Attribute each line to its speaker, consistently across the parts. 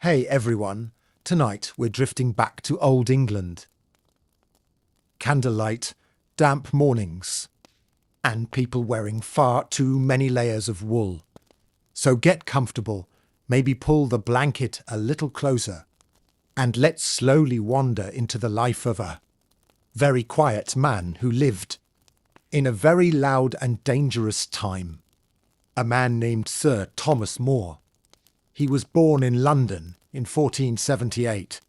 Speaker 1: Hey everyone, tonight we're drifting back to Old England. Candlelight, damp mornings, and people wearing far too many layers of wool. So get comfortable, maybe pull the blanket a little closer, and let's slowly wander into the life of a very quiet man who lived in a very loud and dangerous time. A man named Sir Thomas More. He was born in London in 1478,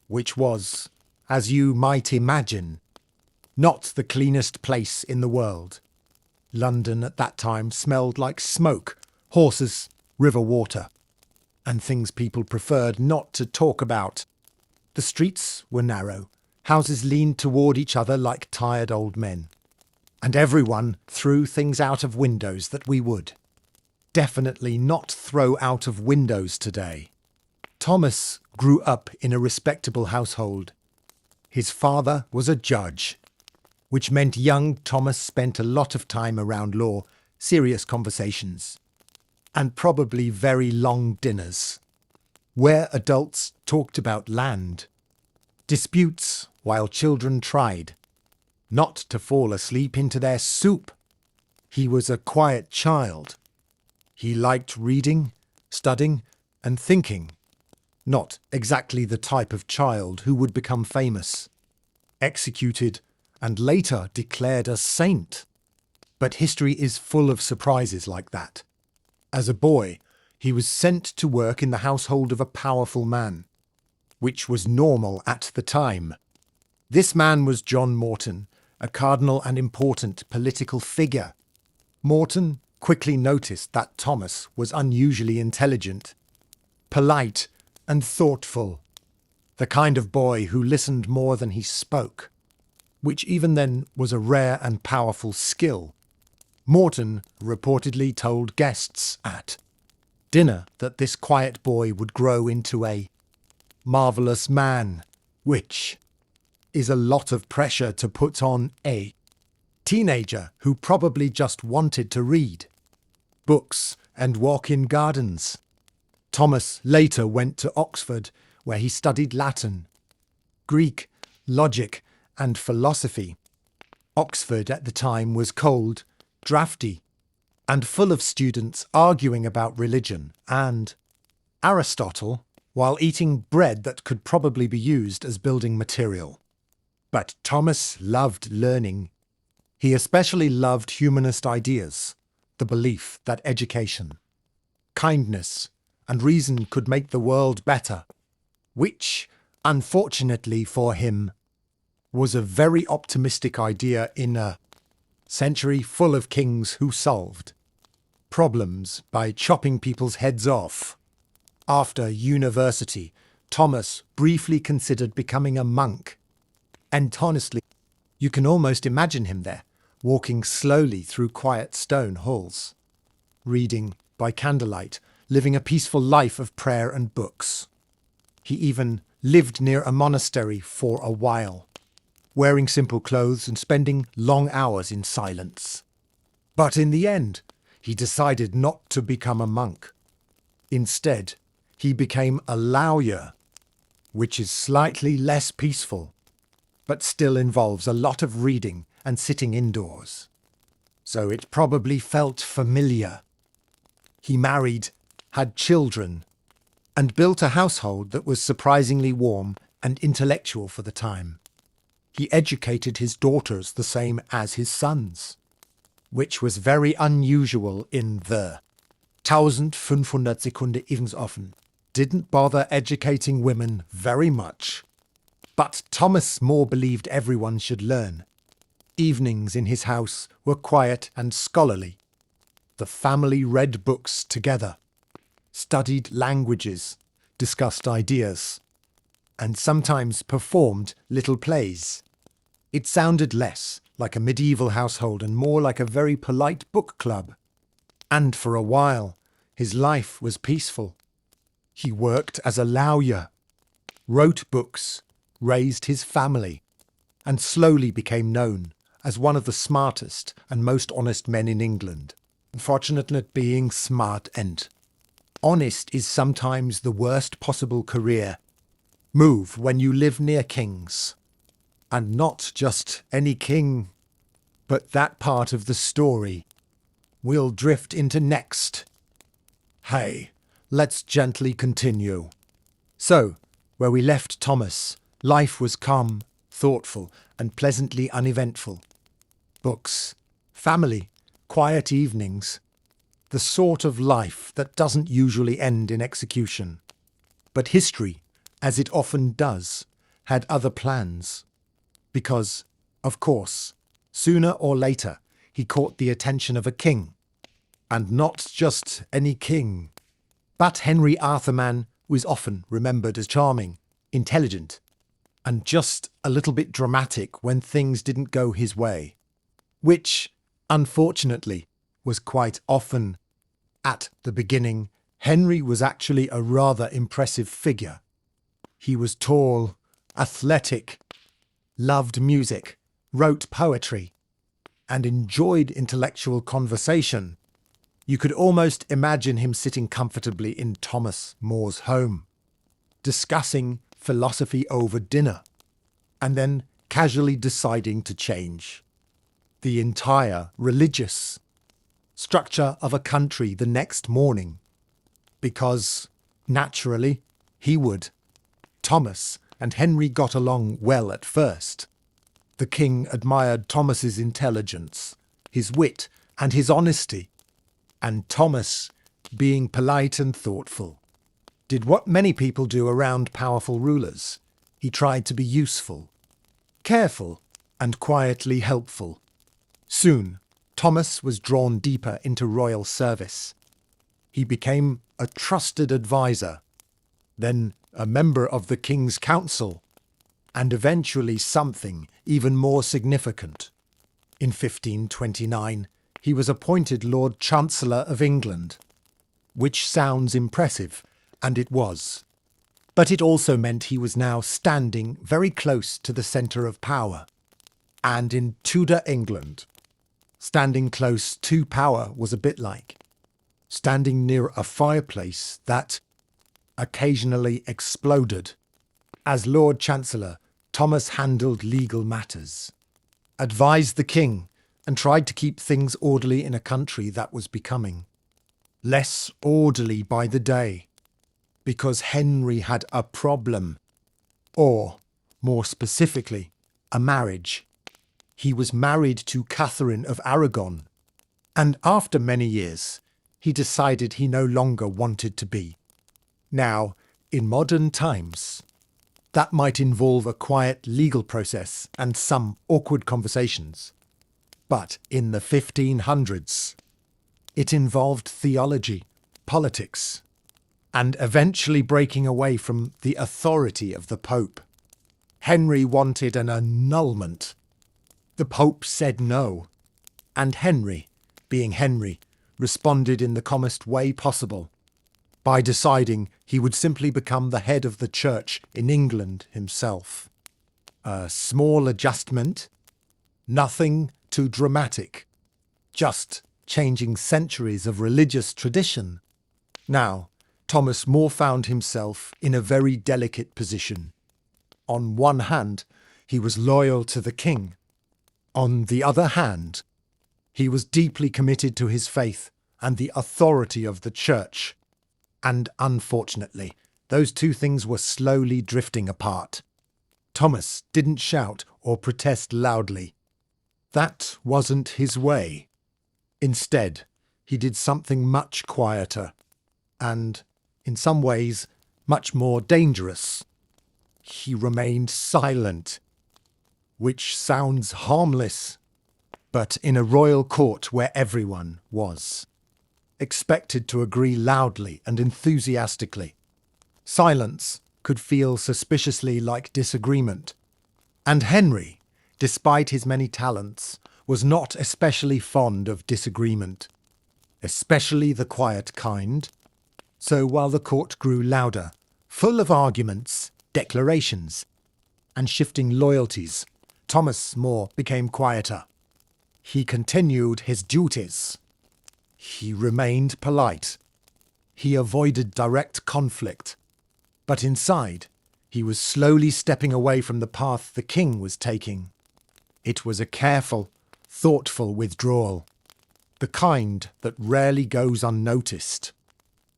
Speaker 1: which was, as you might imagine, not the cleanest place in the world. London at that time smelled like smoke, horses, river water, and things people preferred not to talk about. The streets were narrow, houses leaned toward each other like tired old men, and everyone threw things out of windows that we would definitely not throw out of windows today. Thomas grew up in a respectable household. His father was a judge, which meant young Thomas spent a lot of time around law, serious conversations, and probably very long dinners, where adults talked about land, disputes while children tried not to fall asleep into their soup. He was a quiet child. He liked reading, studying, and thinking. Not exactly the type of child who would become famous, executed, and later declared a saint. But history is full of surprises like that. As a boy, he was sent to work in the household of a powerful man, which was normal at the time. This man was John Morton, a cardinal and important political figure. Morton quickly noticed that Thomas was unusually intelligent, polite, and thoughtful, the kind of boy who listened more than he spoke, which even then was a rare and powerful skill. Morton reportedly told guests at dinner that this quiet boy would grow into a marvellous man, which is a lot of pressure to put on a teenager who probably just wanted to read books and walk in gardens. Thomas later went to Oxford, where he studied Latin, Greek, logic, and philosophy. Oxford at the time was cold, drafty, and full of students arguing about religion and Aristotle, while eating bread that could probably be used as building material. But Thomas loved learning. He especially loved humanist ideas, the belief that education, kindness, and reason could make the world better, which, unfortunately for him, was a very optimistic idea in a century full of kings who solved problems by chopping people's heads off. After university, Thomas briefly considered becoming a monk. And honestly, you can almost imagine him there, walking slowly through quiet stone halls, reading by candlelight, living a peaceful life of prayer and books. He even lived near a monastery for a while, wearing simple clothes and spending long hours in silence. But in the end, he decided not to become a monk. Instead, he became a lawyer, which is slightly less peaceful, but still involves a lot of reading and sitting indoors. So it probably felt familiar. He married, had children, and built a household that was surprisingly warm and intellectual for the time. He educated his daughters the same as his sons, which was very unusual in the 1500 Sekunde Evensoffen. Didn't bother educating women very much. But Thomas More believed everyone should learn. Evenings in his house were quiet and scholarly. The family read books together, studied languages, discussed ideas, and sometimes performed little plays. It sounded less like a medieval household and more like a very polite book club. And for a while, his life was peaceful. He worked as a lawyer, wrote books, raised his family, and slowly became known as one of the smartest and most honest men in England. Unfortunately, being smart and honest is sometimes the worst possible career move when you live near kings. And not just any king, but that part of the story we'll drift into next. Hey, let's gently continue. So, where we left Thomas, life was calm, thoughtful, and pleasantly uneventful. Books, family, quiet evenings. The sort of life that doesn't usually end in execution. But history, as it often does, had other plans. Because, of course, sooner or later, he caught the attention of a king. And not just any king. But Henry Arthurman was often remembered as charming, intelligent, and just a little bit dramatic when things didn't go his way. Which, unfortunately, was quite often. At the beginning, Henry was actually a rather impressive figure. He was tall, athletic, loved music, wrote poetry, and enjoyed intellectual conversation. You could almost imagine him sitting comfortably in Thomas More's home, discussing philosophy over dinner, and then casually deciding to change the entire religious structure of a country the next morning, because, naturally, he would. Thomas and Henry got along well at first. The king admired Thomas's intelligence, his wit, and his honesty, and Thomas, being polite and thoughtful, did what many people do around powerful rulers. He tried to be useful, careful, and quietly helpful. Soon, Thomas was drawn deeper into royal service. He became a trusted advisor, then a member of the King's Council, and eventually something even more significant. In 1529, he was appointed Lord Chancellor of England, which sounds impressive, and it was. But it also meant he was now standing very close to the centre of power. And in Tudor England, standing close to power was a bit like standing near a fireplace that occasionally exploded. As Lord Chancellor, Thomas handled legal matters, advised the king, and tried to keep things orderly in a country that was becoming less orderly by the day, because Henry had a problem, or, more specifically, a marriage. He was married to Catherine of Aragon, and after many years, he decided he no longer wanted to be. Now, in modern times, that might involve a quiet legal process and some awkward conversations. But in the 1500s, it involved theology, politics, and eventually breaking away from the authority of the Pope. Henry wanted an annulment. The Pope said no, and Henry, being Henry, responded in the calmest way possible, by deciding he would simply become the head of the church in England himself. A small adjustment, nothing too dramatic, just changing centuries of religious tradition. Now, Thomas More found himself in a very delicate position. On one hand, he was loyal to the king. On the other hand, he was deeply committed to his faith and the authority of the church. And unfortunately, those two things were slowly drifting apart. Thomas didn't shout or protest loudly. That wasn't his way. Instead, he did something much quieter and, in some ways, much more dangerous. He remained silent, which sounds harmless, but in a royal court where everyone was expected to agree loudly and enthusiastically, silence could feel suspiciously like disagreement. And Henry, despite his many talents, was not especially fond of disagreement, especially the quiet kind. So while the court grew louder, full of arguments, declarations, and shifting loyalties, Thomas More became quieter. He continued his duties. He remained polite, He avoided direct conflict, but inside, he was slowly stepping away from the path the king was taking. It was a careful, thoughtful withdrawal, the kind that rarely goes unnoticed.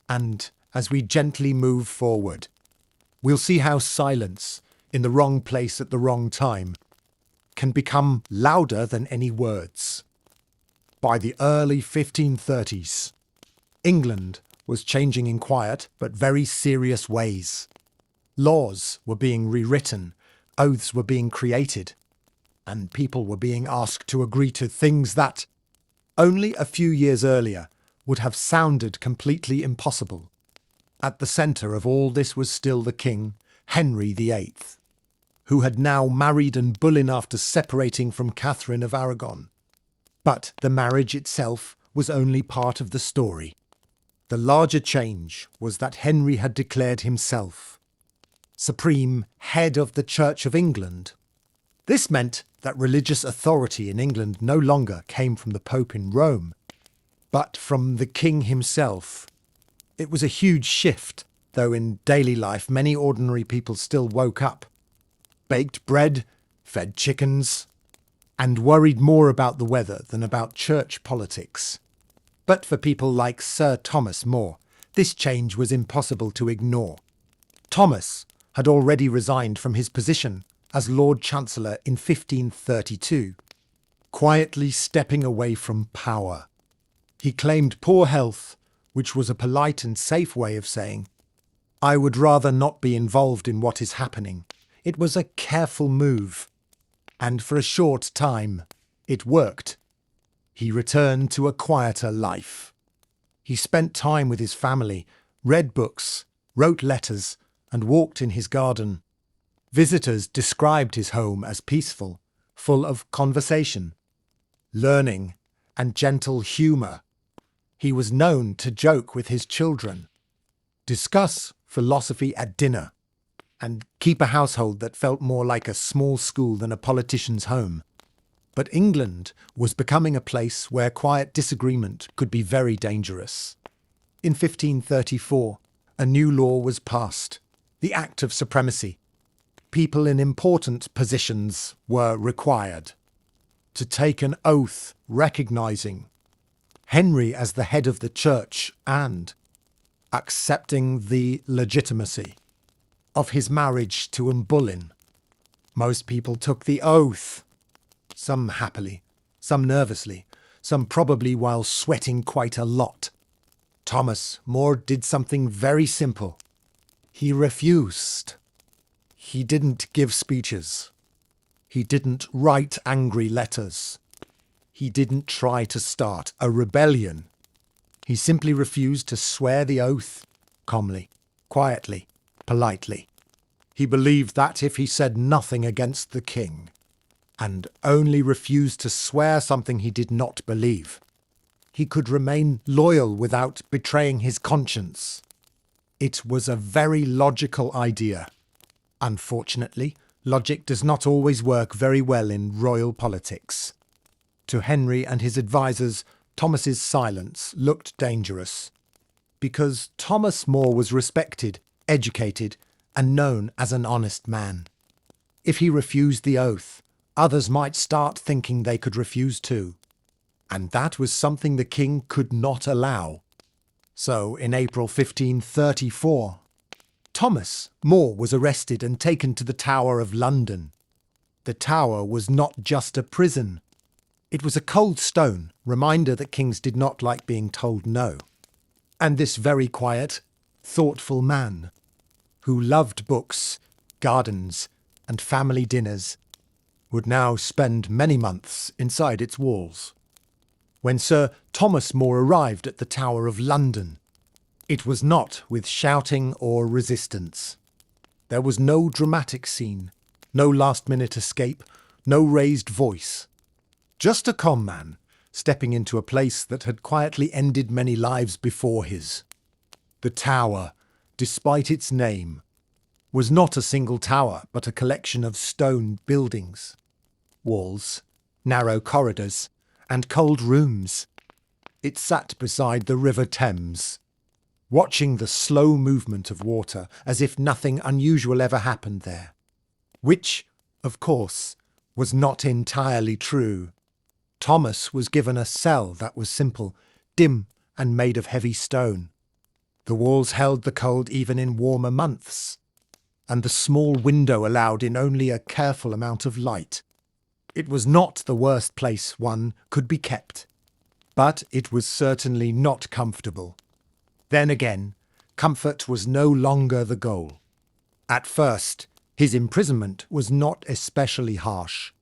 Speaker 1: And as we gently move forward, we'll see how silence, in the wrong place at the wrong time, can become louder than any words. By the early 1530s, England was changing in quiet but very serious ways. Laws were being rewritten, oaths were being created, and people were being asked to agree to things that, only a few years earlier, would have sounded completely impossible. At the centre of all this was still the King, Henry VIII, who had now married Anne Boleyn after separating from Catherine of Aragon. But the marriage itself was only part of the story. The larger change was that Henry had declared himself supreme head of the Church of England. This meant that religious authority in England no longer came from the Pope in Rome, but from the King himself. It was a huge shift, though in daily life many ordinary people still woke up, baked bread, fed chickens, and worried more about the weather than about church politics. But for people like Sir Thomas More, this change was impossible to ignore. Thomas had already resigned from his position as Lord Chancellor in 1532, quietly stepping away from power. He claimed poor health, which was a polite and safe way of saying, "I would rather not be involved in what is happening." It was a careful move, and for a short time, it worked. He returned to a quieter life. He spent time with his family, read books, wrote letters, and walked in his garden. Visitors described his home as peaceful, full of conversation, learning, and gentle humour. He was known to joke with his children, discuss philosophy at dinner, and keep a household that felt more like a small school than a politician's home. But England was becoming a place where quiet disagreement could be very dangerous. In 1534, a new law was passed, the Act of Supremacy. People in important positions were required to take an oath recognising Henry as the head of the church and accepting the legitimacy of his marriage to Anne Boleyn. Most people took the oath, some happily, some nervously, some probably while sweating quite a lot. Thomas More did something very simple. He refused. He didn't give speeches. He didn't write angry letters. He didn't try to start a rebellion. He simply refused to swear the oath, calmly, quietly, politely. He believed that if he said nothing against the king, and only refused to swear something he did not believe, he could remain loyal without betraying his conscience. It was a very logical idea. Unfortunately, logic does not always work very well in royal politics. To Henry and his advisers, Thomas's silence looked dangerous, because Thomas More was respected, educated, and known as an honest man. If he refused the oath, others might start thinking they could refuse too, and that was something the king could not allow. So, in April 1534, Thomas More was arrested and taken to the Tower of London. The Tower was not just a prison. It was a cold stone reminder that kings did not like being told no. And this very quiet, thoughtful man, who loved books, gardens, and family dinners, would now spend many months inside its walls. When Sir Thomas More arrived at the Tower of London, it was not with shouting or resistance. There was no dramatic scene, no last-minute escape, no raised voice. Just a calm man, stepping into a place that had quietly ended many lives before his. The tower, despite its name, was not a single tower, but a collection of stone buildings, walls, narrow corridors, and cold rooms. It sat beside the River Thames, watching the slow movement of water as if nothing unusual ever happened there. Which, of course, was not entirely true. Thomas was given a cell that was simple, dim, and made of heavy stone. The walls held the cold even in warmer months, and the small window allowed in only a careful amount of light. It was not the worst place one could be kept, but it was certainly not comfortable. Then again, comfort was no longer the goal. At first, his imprisonment was not especially harsh.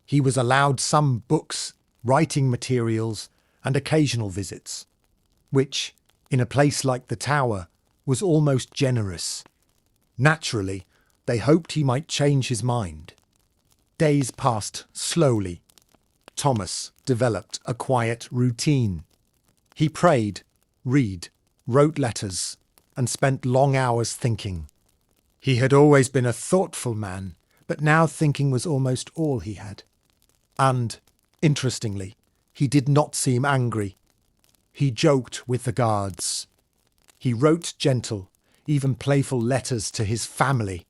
Speaker 1: He was allowed some books, writing materials, and occasional visits, which, in a place like the Tower, was almost generous. Naturally, they hoped he might change his mind. Days passed slowly. Thomas developed a quiet routine. He prayed, read, wrote letters, and spent long hours thinking. He had always been a thoughtful man, but now thinking was almost all he had. And, interestingly, he did not seem angry. He joked with the guards. He wrote gentle, even playful letters to his family.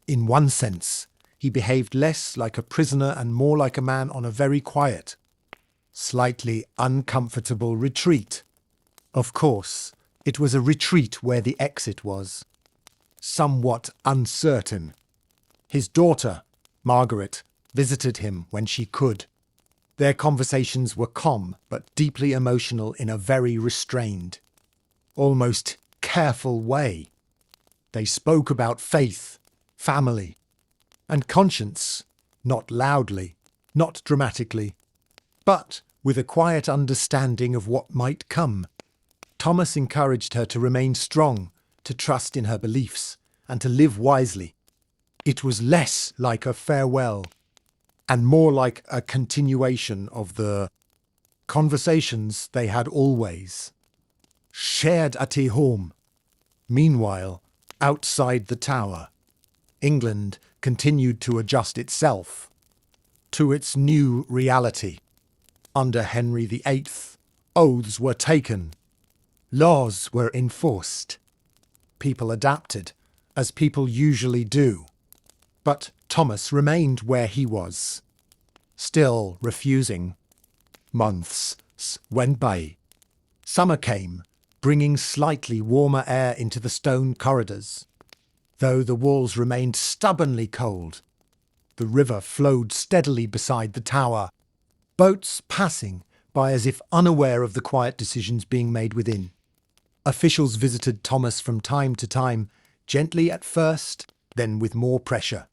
Speaker 1: In one sense, he behaved less like a prisoner and more like a man on a very quiet, slightly uncomfortable retreat. Of course, it was a retreat where the exit was somewhat uncertain. His daughter, Margaret, visited him when she could. Their conversations were calm but deeply emotional in a very restrained, almost careful way. They spoke about faith, family, and conscience, not loudly, not dramatically, but with a quiet understanding of what might come. Thomas encouraged her to remain strong, to trust in her beliefs, and to live wisely. It was less like a farewell, and more like a continuation of the conversations they had always shared at home. Meanwhile, outside the Tower, England continued to adjust itself to its new reality. Under Henry VIII, oaths were taken, laws were enforced. People adapted, as people usually do. But Thomas remained where he was, still refusing. Months went by. Summer came, bringing slightly warmer air into the stone corridors. Though the walls remained stubbornly cold, the river flowed steadily beside the Tower, boats passing by as if unaware of the quiet decisions being made within. Officials visited Thomas from time to time, gently at first, then with more pressure.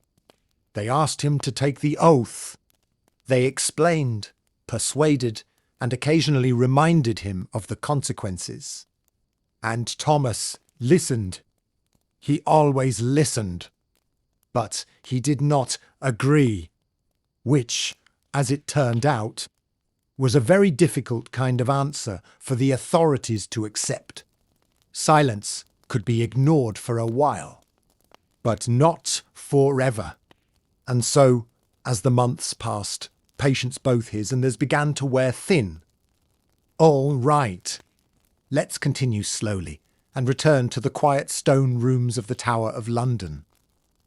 Speaker 1: They asked him to take the oath. They explained, persuaded, and occasionally reminded him of the consequences. And Thomas listened. He always listened. But he did not agree, which, as it turned out, was a very difficult kind of answer for the authorities to accept. Silence could be ignored for a while, but not forever. And so, as the months passed, patience both his and theirs began to wear thin. All right. Let's continue slowly and return to the quiet stone rooms of the Tower of London,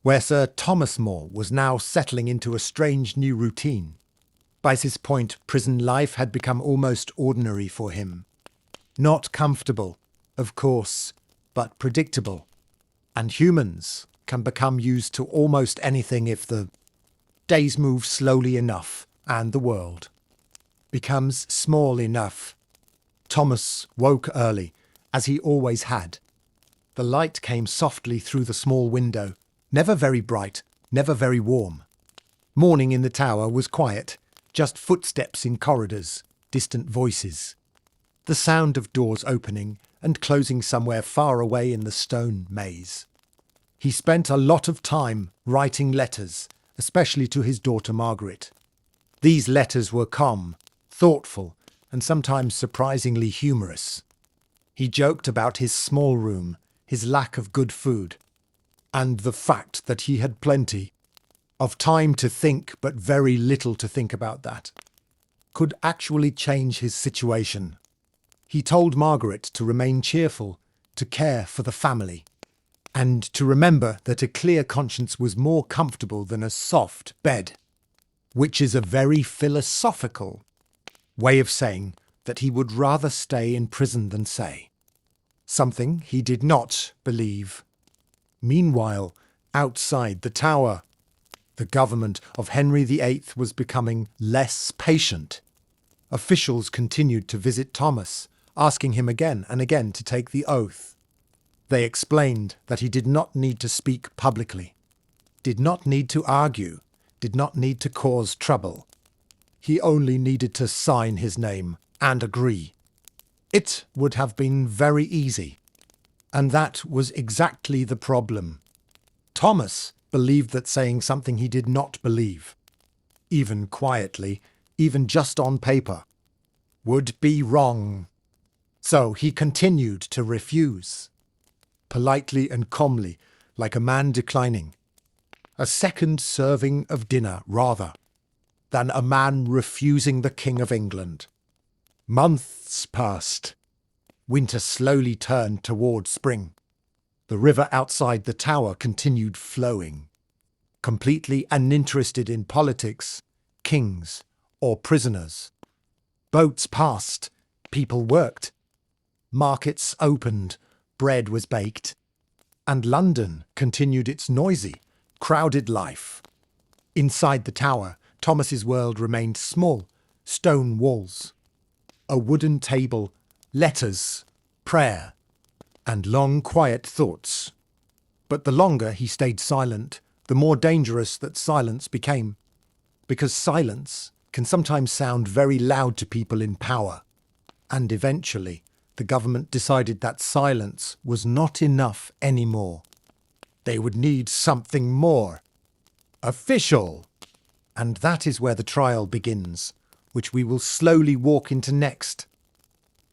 Speaker 1: where Sir Thomas More was now settling into a strange new routine. By this point, prison life had become almost ordinary for him. Not comfortable, of course, but predictable. And humans can become used to almost anything if the days move slowly enough and the world becomes small enough. Thomas woke early, as he always had. The light came softly through the small window, never very bright, never very warm. Morning in the Tower was quiet, just footsteps in corridors, distant voices. The sound of doors opening and closing somewhere far away in the stone maze. He spent a lot of time writing letters, especially to his daughter Margaret. These letters were calm, thoughtful, and sometimes surprisingly humorous. He joked about his small room, his lack of good food, and the fact that he had plenty of time to think but very little to think about that could actually change his situation. He told Margaret to remain cheerful, to care for the family, and to remember that a clear conscience was more comfortable than a soft bed, which is a very philosophical way of saying that he would rather stay in prison than say something he did not believe. Meanwhile, outside the Tower, the government of Henry VIII was becoming less patient. Officials continued to visit Thomas, asking him again and again to take the oath. They explained that he did not need to speak publicly, did not need to argue, did not need to cause trouble. He only needed to sign his name and agree. It would have been very easy. And that was exactly the problem. Thomas believed that saying something he did not believe, even quietly, even just on paper, would be wrong. So he continued to refuse, politely and calmly, like a man declining a second serving of dinner rather than a man refusing the King of England. Months passed. Winter slowly turned toward spring. The river outside the Tower continued flowing. Completely uninterested in politics, kings, or prisoners. Boats passed, people worked. Markets opened, bread was baked. And London continued its noisy, crowded life. Inside the Tower, Thomas's world remained small, stone walls, a wooden table, letters, prayer, and long quiet thoughts. But the longer he stayed silent, the more dangerous that silence became, because silence can sometimes sound very loud to people in power. And eventually, the government decided that silence was not enough anymore. They would need something more official. And that is where the trial begins, which we will slowly walk into next.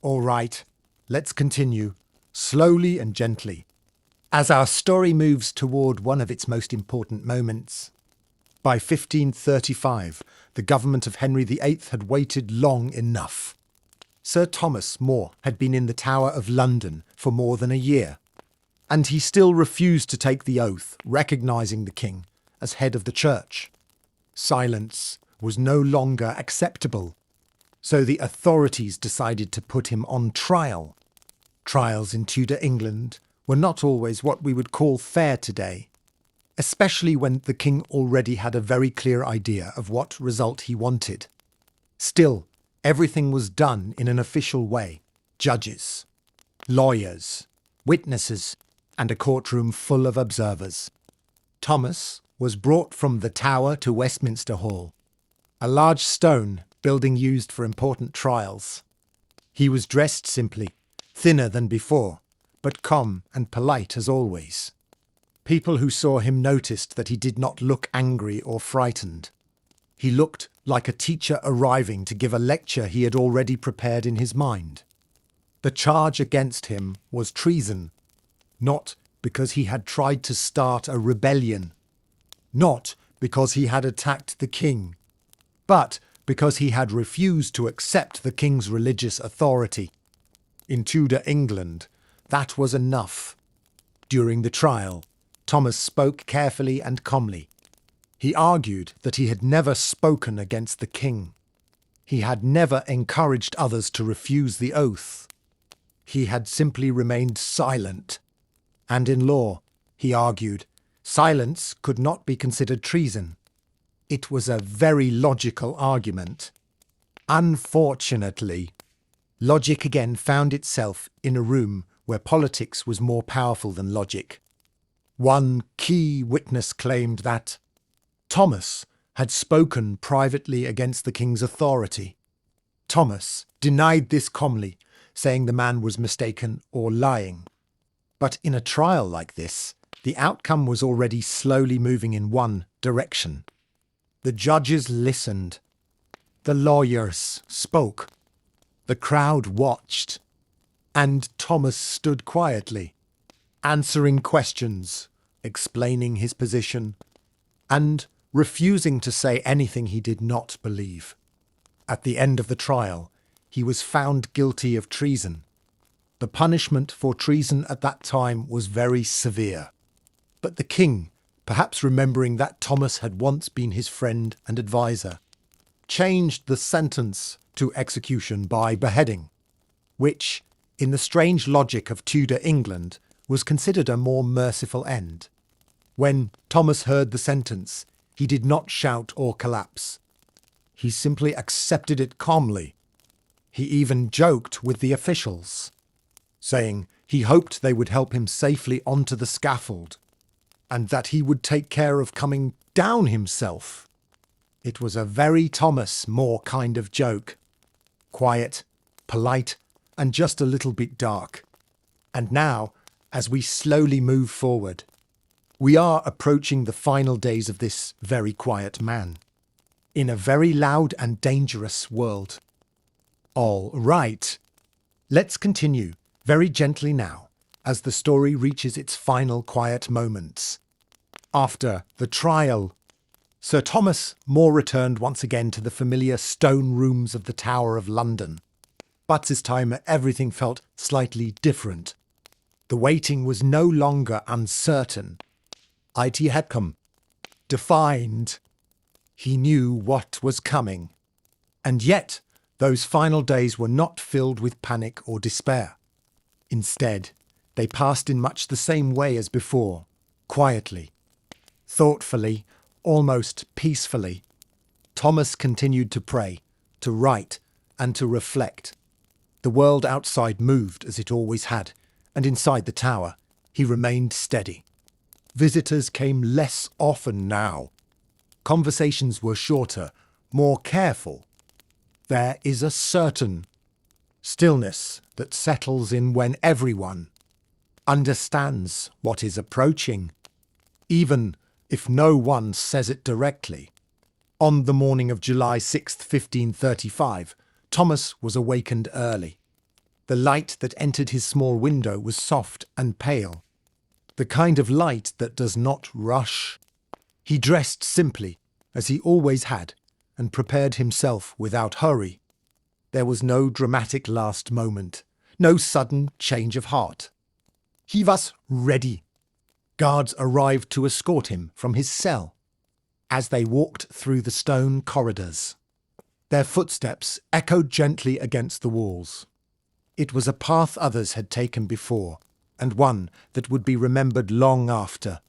Speaker 1: All right, let's continue, slowly and gently, as our story moves toward one of its most important moments. By 1535, the government of Henry VIII had waited long enough. Sir Thomas More had been in the Tower of London for more than a year, and he still refused to take the oath, recognising the king as head of the church. Silence was no longer acceptable, so the authorities decided to put him on trial. Trials in Tudor England were not always what we would call fair today, especially when the king already had a very clear idea of what result he wanted. Still, everything was done in an official way. Judges, lawyers, witnesses, and a courtroom full of observers. Thomas was brought from the Tower to Westminster Hall, a large stone building used for important trials. He was dressed simply, thinner than before, but calm and polite as always. People who saw him noticed that he did not look angry or frightened. He looked like a teacher arriving to give a lecture he had already prepared in his mind. The charge against him was treason, not because he had tried to start a rebellion, not because he had attacked the king, but because he had refused to accept the king's religious authority. In Tudor England, that was enough. During the trial, Thomas spoke carefully and calmly. He argued that he had never spoken against the king. He had never encouraged others to refuse the oath. He had simply remained silent. And in law, he argued, silence could not be considered treason. It was a very logical argument. Unfortunately, logic again found itself in a room where politics was more powerful than logic. One key witness claimed that Thomas had spoken privately against the king's authority. Thomas denied this calmly, saying the man was mistaken or lying. But in a trial like this, the outcome was already slowly moving in one direction. The judges listened. The lawyers spoke. The crowd watched. And Thomas stood quietly, answering questions, explaining his position, and refusing to say anything he did not believe. At the end of the trial, he was found guilty of treason. The punishment for treason at that time was very severe. But the king, perhaps remembering that Thomas had once been his friend and adviser, changed the sentence to execution by beheading, which, in the strange logic of Tudor England, was considered a more merciful end. When Thomas heard the sentence, he did not shout or collapse. He simply accepted it calmly. He even joked with the officials, saying he hoped they would help him safely onto the scaffold, and that he would take care of coming down himself. It was a very Thomas More kind of joke. Quiet, polite, and just a little bit dark. And now, as we slowly move forward, we are approaching the final days of this very quiet man, in a very loud and dangerous world. All right, let's continue very gently now, as the story reaches its final quiet moments. After the trial, Sir Thomas More returned once again to the familiar stone rooms of the Tower of London. But this time everything felt slightly different. The waiting was no longer uncertain. It had come. Defined. He knew what was coming. And yet, those final days were not filled with panic or despair. Instead, they passed in much the same way as before, quietly, thoughtfully, almost peacefully. Thomas continued to pray, to write, and to reflect. The world outside moved as it always had, and inside the tower, he remained steady. Visitors came less often now. Conversations were shorter, more careful. There is a certain stillness that settles in when everyone understands what is approaching, even if no one says it directly. On the morning of July 6th, 1535, Thomas was awakened early. The light that entered his small window was soft and pale, the kind of light that does not rush. He dressed simply, as he always had, and prepared himself without hurry. There was no dramatic last moment, no sudden change of heart. He was ready. Guards arrived to escort him from his cell as they walked through the stone corridors. Their footsteps echoed gently against the walls. It was a path others had taken before, and one that would be remembered long after.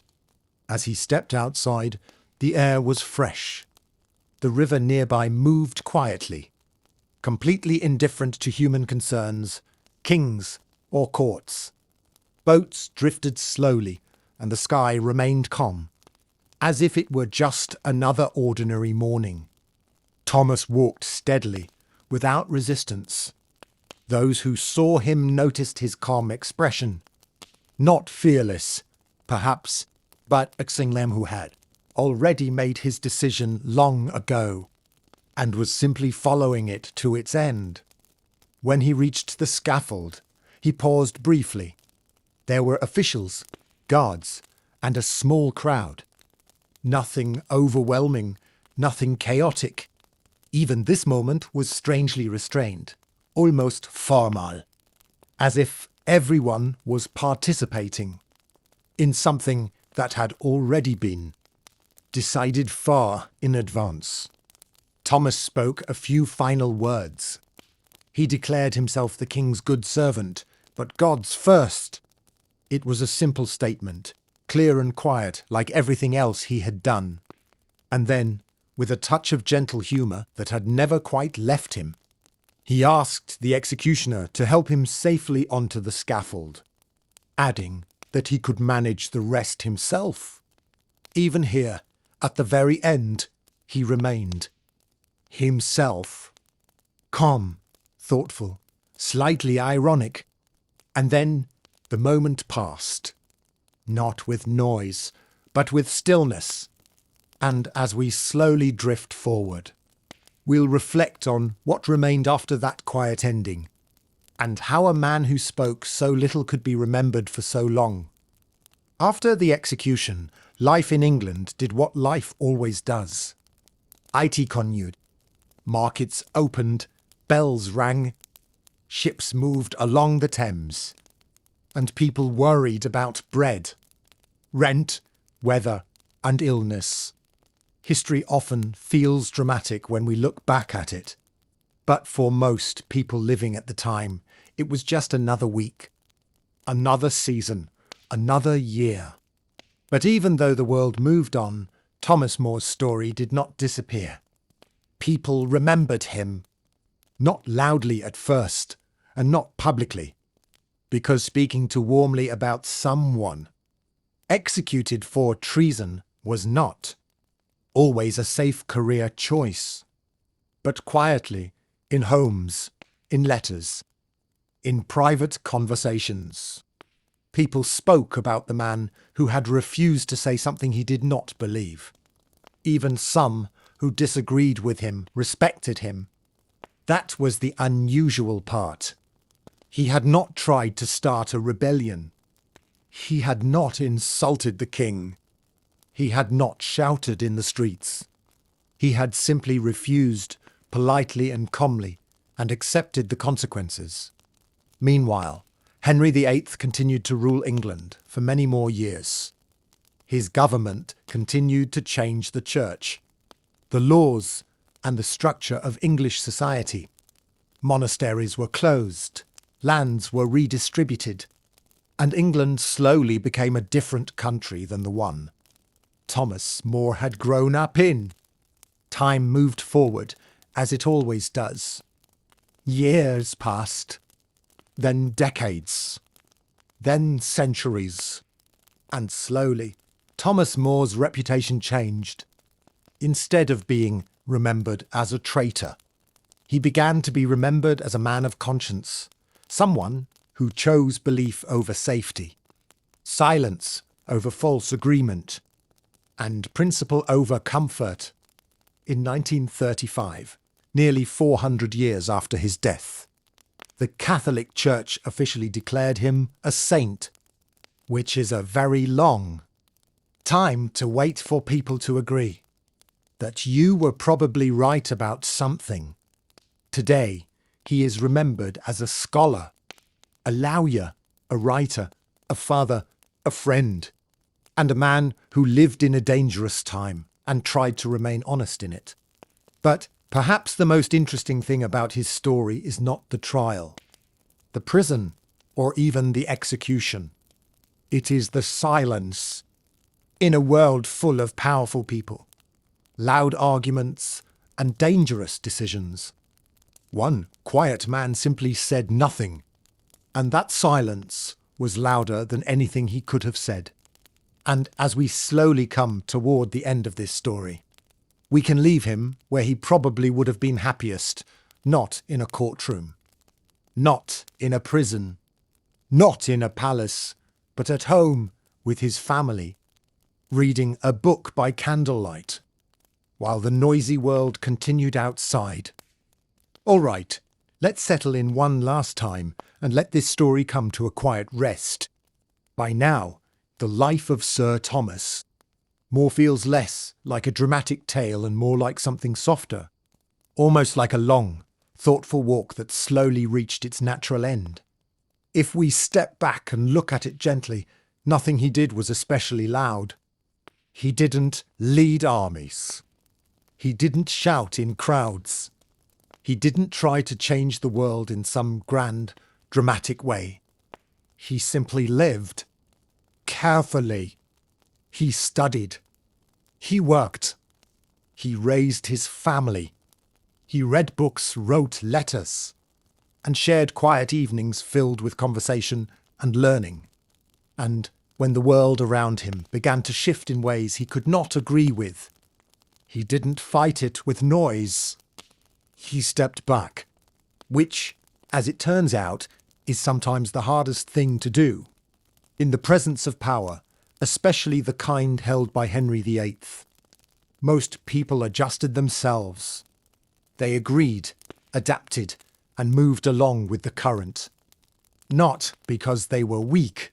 Speaker 1: As he stepped outside, the air was fresh. The river nearby moved quietly, completely indifferent to human concerns, kings or courts. Boats drifted slowly, and the sky remained calm, as if it were just another ordinary morning. Thomas walked steadily, without resistance. Those who saw him noticed his calm expression. Not fearless, perhaps, but Xinglam who had already made his decision long ago, and was simply following it to its end. When he reached the scaffold, he paused briefly. There were officials, guards, and a small crowd. Nothing overwhelming, nothing chaotic. Even this moment was strangely restrained, almost formal, as if everyone was participating in something that had already been decided far in advance. Thomas spoke a few final words. He declared himself the king's good servant, but God's first. It was a simple statement, clear and quiet, like everything else he had done. And then, with a touch of gentle humour that had never quite left him, he asked the executioner to help him safely onto the scaffold, adding that he could manage the rest himself. Even here, at the very end, he remained himself, calm, thoughtful, slightly ironic. And then the moment passed, not with noise, but with stillness. And as we slowly drift forward, we'll reflect on what remained after that quiet ending, and how a man who spoke so little could be remembered for so long. After the execution, life in England did what life always does. IT continued. Markets opened, bells rang. Ships moved along the Thames, and people worried about bread, rent, weather, and illness. History often feels dramatic when we look back at it, but for most people living at the time, it was just another week, another season, another year. But even though the world moved on, Thomas More's story did not disappear. People remembered him, not loudly at first, and not publicly, because speaking too warmly about someone executed for treason was not always a safe career choice. But quietly, in homes, in letters, in private conversations, people spoke about the man who had refused to say something he did not believe. Even some who disagreed with him respected him. That was the unusual part. He had not tried to start a rebellion. He had not insulted the king. He had not shouted in the streets. He had simply refused, politely and calmly, and accepted the consequences. Meanwhile, Henry VIII continued to rule England for many more years. His government continued to change the church, the laws, and the structure of English society. Monasteries were closed, lands were redistributed, and England slowly became a different country than the one Thomas More had grown up in. Time moved forward, as it always does. Years passed, then decades, then centuries, and slowly Thomas More's reputation changed. Instead of being remembered as a traitor, he began to be remembered as a man of conscience, someone who chose belief over safety, silence over false agreement, and principle over comfort. In 1935, nearly 400 years after his death, the Catholic Church officially declared him a saint, which is a very long time to wait for people to agree that you were probably right about something. Today, he is remembered as a scholar, a lawyer, a writer, a father, a friend, and a man who lived in a dangerous time and tried to remain honest in it. But perhaps the most interesting thing about his story is not the trial, the prison, or even the execution. It is the silence. In a world full of powerful people, loud arguments, and dangerous decisions, one quiet man simply said nothing, and that silence was louder than anything he could have said. And as we slowly come toward the end of this story, we can leave him where he probably would have been happiest, not in a courtroom, not in a prison, not in a palace, but at home with his family, reading a book by candlelight, while the noisy world continued outside. All right, let's settle in one last time and let this story come to a quiet rest. By now, the life of Sir Thomas More feels less like a dramatic tale and more like something softer, almost like a long, thoughtful walk that slowly reached its natural end. If we step back and look at it gently, nothing he did was especially loud. He didn't lead armies. He didn't shout in crowds. He didn't try to change the world in some grand, dramatic way. He simply lived. Carefully. He studied. He worked. He raised his family. He read books, wrote letters, and shared quiet evenings filled with conversation and learning. And when the world around him began to shift in ways he could not agree with, he didn't fight it with noise. He stepped back, which, as it turns out, is sometimes the hardest thing to do. In the presence of power, especially the kind held by Henry VIII, most people adjusted themselves. They agreed, adapted, and moved along with the current. Not because they were weak,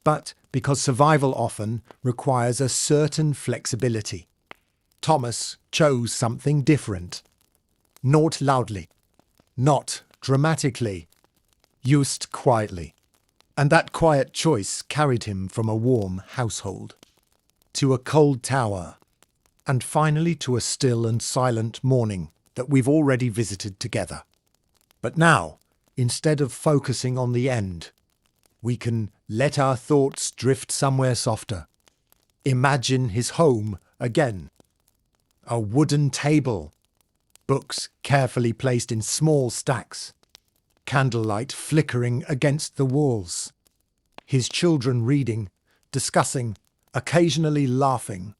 Speaker 1: but because survival often requires a certain flexibility. Thomas chose something different. Not loudly, not dramatically, used quietly, and that quiet choice carried him from a warm household to a cold tower, and finally to a still and silent morning that we've already visited together. But now, instead of focusing on the end, we can let our thoughts drift somewhere softer. Imagine his home again. A wooden table, books carefully placed in small stacks, candlelight flickering against the walls, his children reading, discussing, occasionally laughing.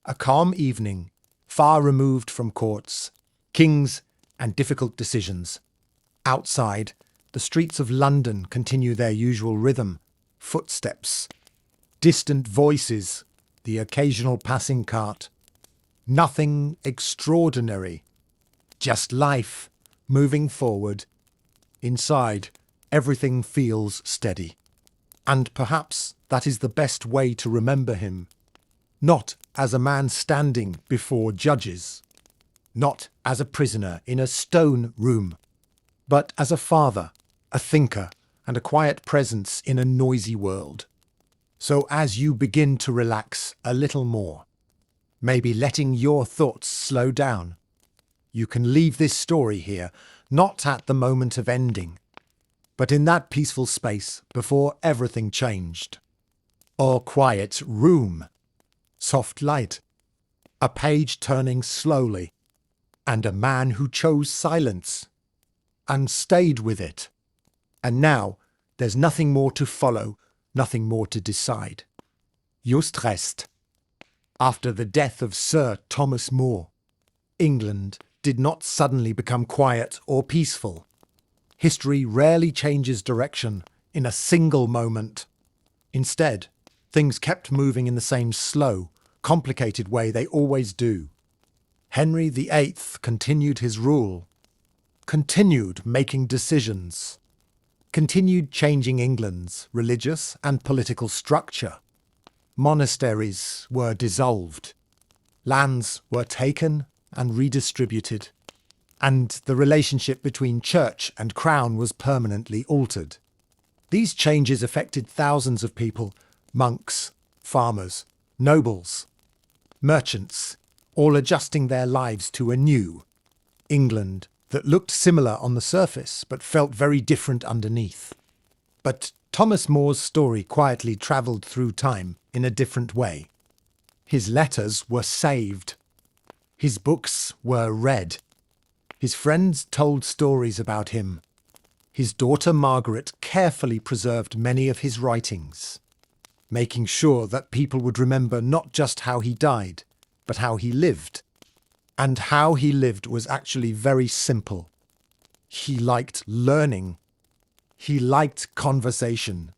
Speaker 1: A calm evening, far removed from courts, kings, and difficult decisions. Outside, the streets of London continue their usual rhythm, footsteps, distant voices, the occasional passing cart. Nothing extraordinary, just life moving forward. Inside, everything feels steady. And perhaps that is the best way to remember him. Not as a man standing before judges, not as a prisoner in a stone room, but as a father, a thinker, and a quiet presence in a noisy world. So as you begin to relax a little more, maybe letting your thoughts slow down, you can leave this story here, not at the moment of ending, but in that peaceful space before everything changed. Or quiet room, soft light, a page turning slowly, and a man who chose silence and stayed with it. And now there's nothing more to follow, nothing more to decide. Just rest. After the death of Sir Thomas More, England did not suddenly become quiet or peaceful. History rarely changes direction in a single moment. Instead, things kept moving in the same slow, complicated way they always do. Henry VIII continued his rule, continued making decisions, continued changing England's religious and political structure. Monasteries were dissolved, lands were taken and redistributed, and the relationship between church and crown was permanently altered. These changes affected thousands of people, monks, farmers, nobles, merchants, all adjusting their lives to a new England that looked similar on the surface but felt very different underneath. But Thomas More's story quietly travelled through time in a different way. His letters were saved. His books were read. His friends told stories about him. His daughter Margaret carefully preserved many of his writings, making sure that people would remember not just how he died, but how he lived. And how he lived was actually very simple. He liked learning. He liked conversation.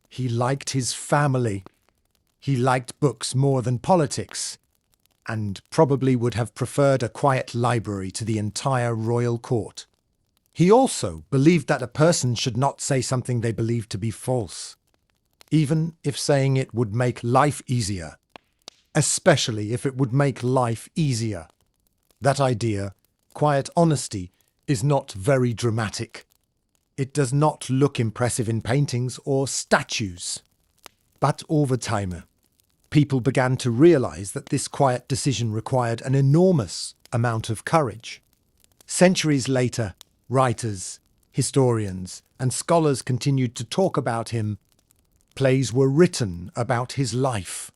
Speaker 1: He liked his family. He liked books more than politics, and probably would have preferred a quiet library to the entire royal court. He also believed that a person should not say something they believed to be false, even if saying it would make life easier, especially if it would make life easier. That idea, quiet honesty, is not very dramatic. It does not look impressive in paintings or statues. But over time, people began to realize that this quiet decision required an enormous amount of courage. Centuries later, writers, historians, and scholars continued to talk about him. Plays were written about his life.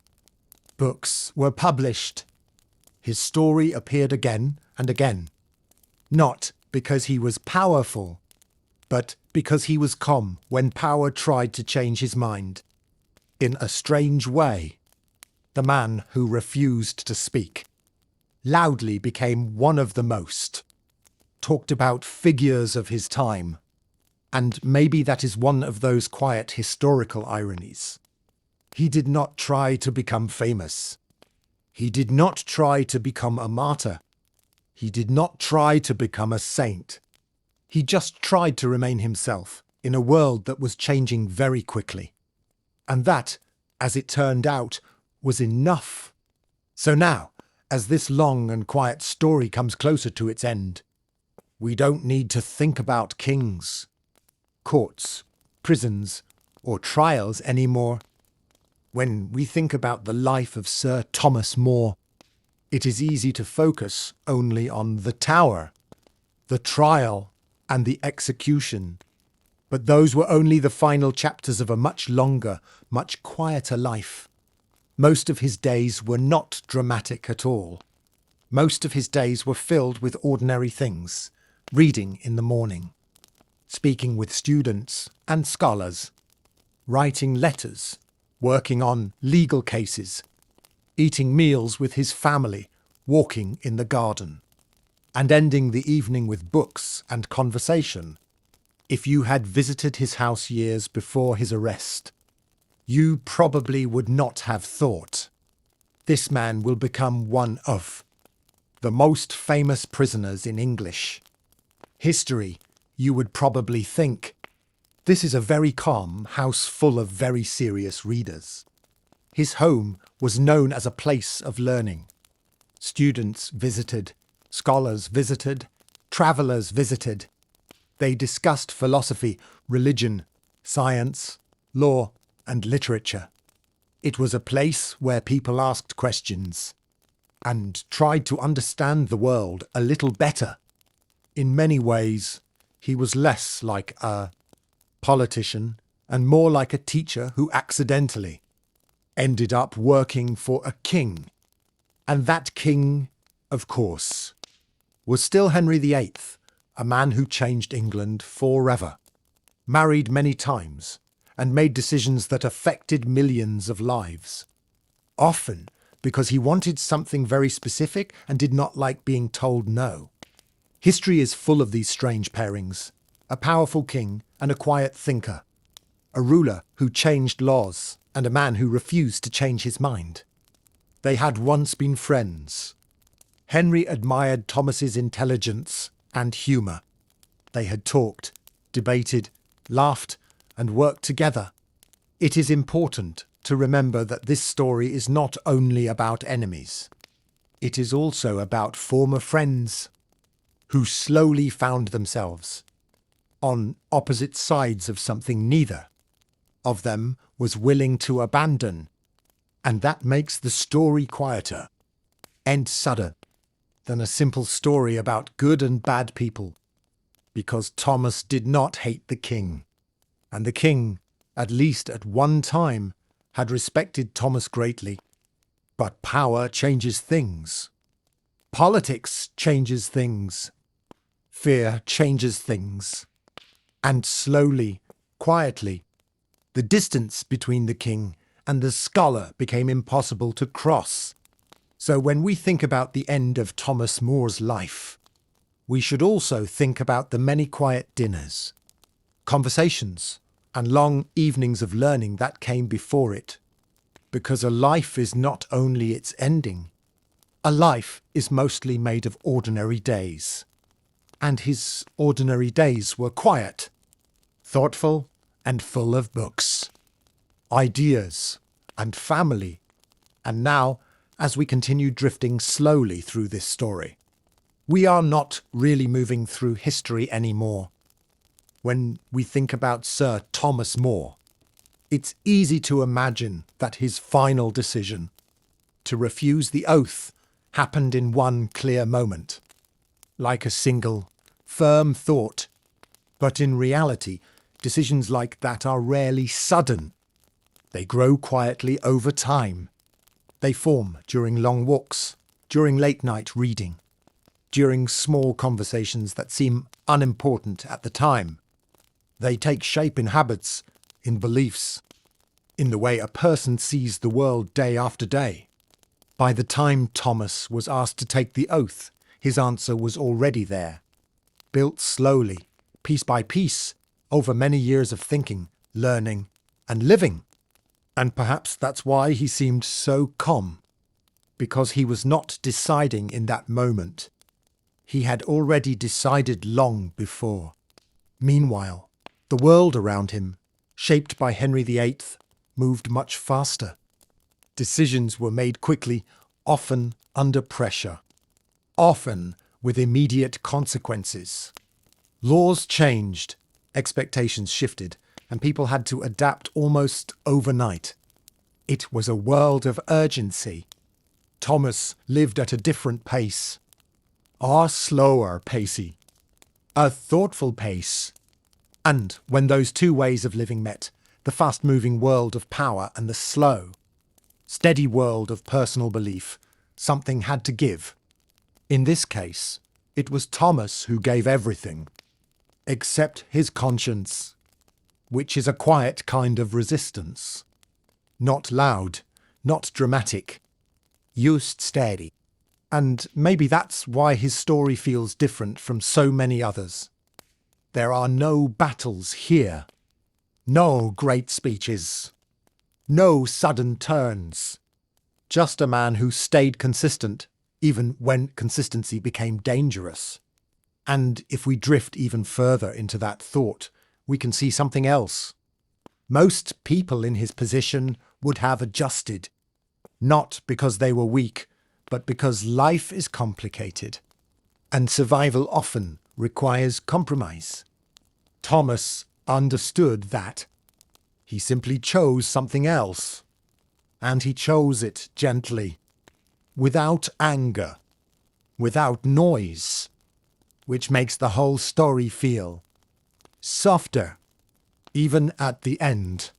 Speaker 1: Books were published. His story appeared again and again. Not because he was powerful, but because he was calm when power tried to change his mind. In a strange way, the man who refused to speak loudly became one of the most talked about figures of his time. And maybe that is one of those quiet historical ironies. He did not try to become famous. He did not try to become a martyr. He did not try to become a saint. He just tried to remain himself in a world that was changing very quickly. And that, as it turned out, was enough. So now, as this long and quiet story comes closer to its end, we don't need to think about kings, courts, prisons, or trials anymore. When we think about the life of Sir Thomas More, it is easy to focus only on the Tower, the trial, and the execution. But those were only the final chapters of a much longer, much quieter life. Most of his days were not dramatic at all. Most of his days were filled with ordinary things: reading in the morning, speaking with students and scholars, writing letters, working on legal cases, eating meals with his family, walking in the garden, and ending the evening with books and conversation. If you had visited his house years before his arrest, you probably would not have thought, "This man will become one of the most famous prisoners in English history." You would probably think, "This is a very calm house full of very serious readers." His home was known as a place of learning. Students visited, scholars visited, travellers visited. They discussed philosophy, religion, science, law, and literature. It was a place where people asked questions and tried to understand the world a little better. In many ways, he was less like a politician and more like a teacher who accidentally ended up working for a king. And that king, of course, was still Henry VIII, a man who changed England forever, married many times, and made decisions that affected millions of lives. Often because he wanted something very specific and did not like being told no. History is full of these strange pairings: a powerful king and a quiet thinker, a ruler who changed laws and a man who refused to change his mind. They had once been friends. Henry admired Thomas's intelligence and humour. They had talked, debated, laughed, and worked together. It is important to remember that this story is not only about enemies. It is also about former friends who slowly found themselves on opposite sides of something neither of them was willing to abandon. And that makes the story quieter and sadder than a simple story about good and bad people, because Thomas did not hate the king, and the king, at least at one time, had respected Thomas greatly. But power changes things. Politics changes things. Fear changes things. And slowly, quietly, the distance between the king and the scholar became impossible to cross. So when we think about the end of Thomas More's life, we should also think about the many quiet dinners, conversations, and long evenings of learning that came before it. Because a life is not only its ending. A life is mostly made of ordinary days. And his ordinary days were quiet, thoughtful, and full of books, ideas, and family. And now, as we continue drifting slowly through this story, we are not really moving through history anymore. When we think about Sir Thomas More, it's easy to imagine that his final decision to refuse the oath happened in one clear moment, like a single, firm thought. But in reality, decisions like that are rarely sudden. They grow quietly over time. They form during long walks, during late-night reading, during small conversations that seem unimportant at the time. They take shape in habits, in beliefs, in the way a person sees the world day after day. By the time Thomas was asked to take the oath, his answer was already there, built slowly, piece by piece, over many years of thinking, learning, and living. And perhaps that's why he seemed so calm, because he was not deciding in that moment. He had already decided long before. Meanwhile, the world around him, shaped by Henry VIII, moved much faster. Decisions were made quickly, often under pressure, often with immediate consequences. Laws changed, Expectations shifted, and people had to adapt almost overnight. It was a world of urgency. Thomas lived at a different pace. A slower pacey. A thoughtful pace. And when those two ways of living met, the fast-moving world of power and the slow, steady world of personal belief, something had to give. In this case, it was Thomas who gave everything, except his conscience, which is a quiet kind of resistance. Not loud, not dramatic, just steady. And maybe that's why his story feels different from so many others. There are no battles here, no great speeches, no sudden turns. Just a man who stayed consistent, even when consistency became dangerous. And if we drift even further into that thought, we can see something else. Most people in his position would have adjusted, not because they were weak, but because life is complicated, and survival often requires compromise. Thomas understood that. He simply chose something else, and he chose it gently, without anger, without noise, which makes the whole story feel softer, even at the end.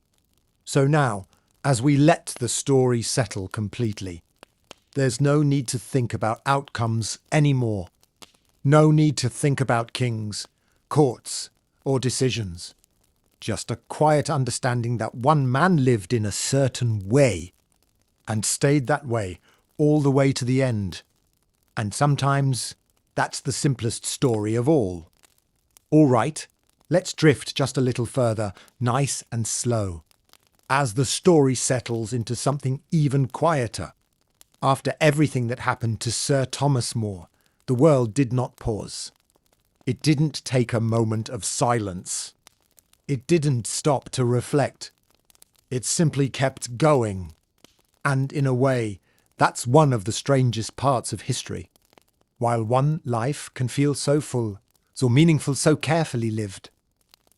Speaker 1: So now, as we let the story settle completely, there's no need to think about outcomes anymore. No need to think about kings, courts, or decisions. Just a quiet understanding that one man lived in a certain way, and stayed that way all the way to the end. And sometimes that's the simplest story of all. All right, let's drift just a little further, nice and slow, as the story settles into something even quieter. After everything that happened to Sir Thomas More, the world did not pause. It didn't take a moment of silence. It didn't stop to reflect. It simply kept going. And in a way, that's one of the strangest parts of history. While one life can feel so full, so meaningful, so carefully lived,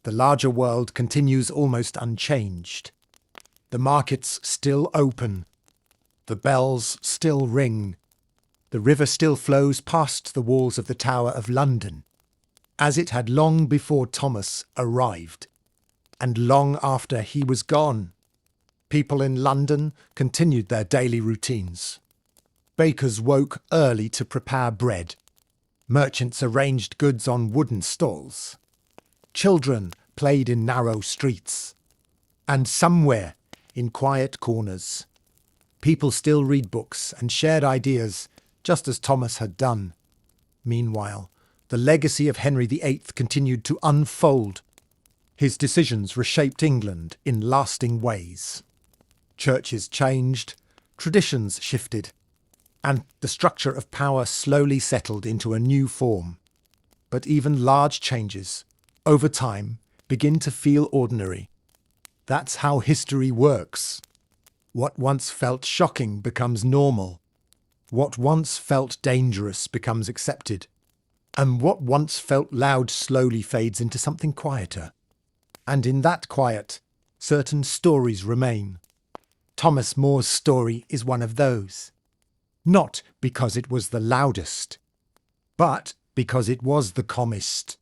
Speaker 1: the larger world continues almost unchanged. The markets still open. The bells still ring. The river still flows past the walls of the Tower of London, as it had long before Thomas arrived, and long after he was gone. People in London continued their daily routines. Bakers woke early to prepare bread. Merchants arranged goods on wooden stalls. Children played in narrow streets. And somewhere, in quiet corners, people still read books and shared ideas, just as Thomas had done. Meanwhile, the legacy of Henry VIII continued to unfold. His decisions reshaped England in lasting ways. Churches changed, traditions shifted, and the structure of power slowly settled into a new form. But even large changes, over time, begin to feel ordinary. That's how history works. What once felt shocking becomes normal. What once felt dangerous becomes accepted. And what once felt loud slowly fades into something quieter. And in that quiet, certain stories remain. Thomas More's story is one of those. Not because it was the loudest, but because it was the calmest.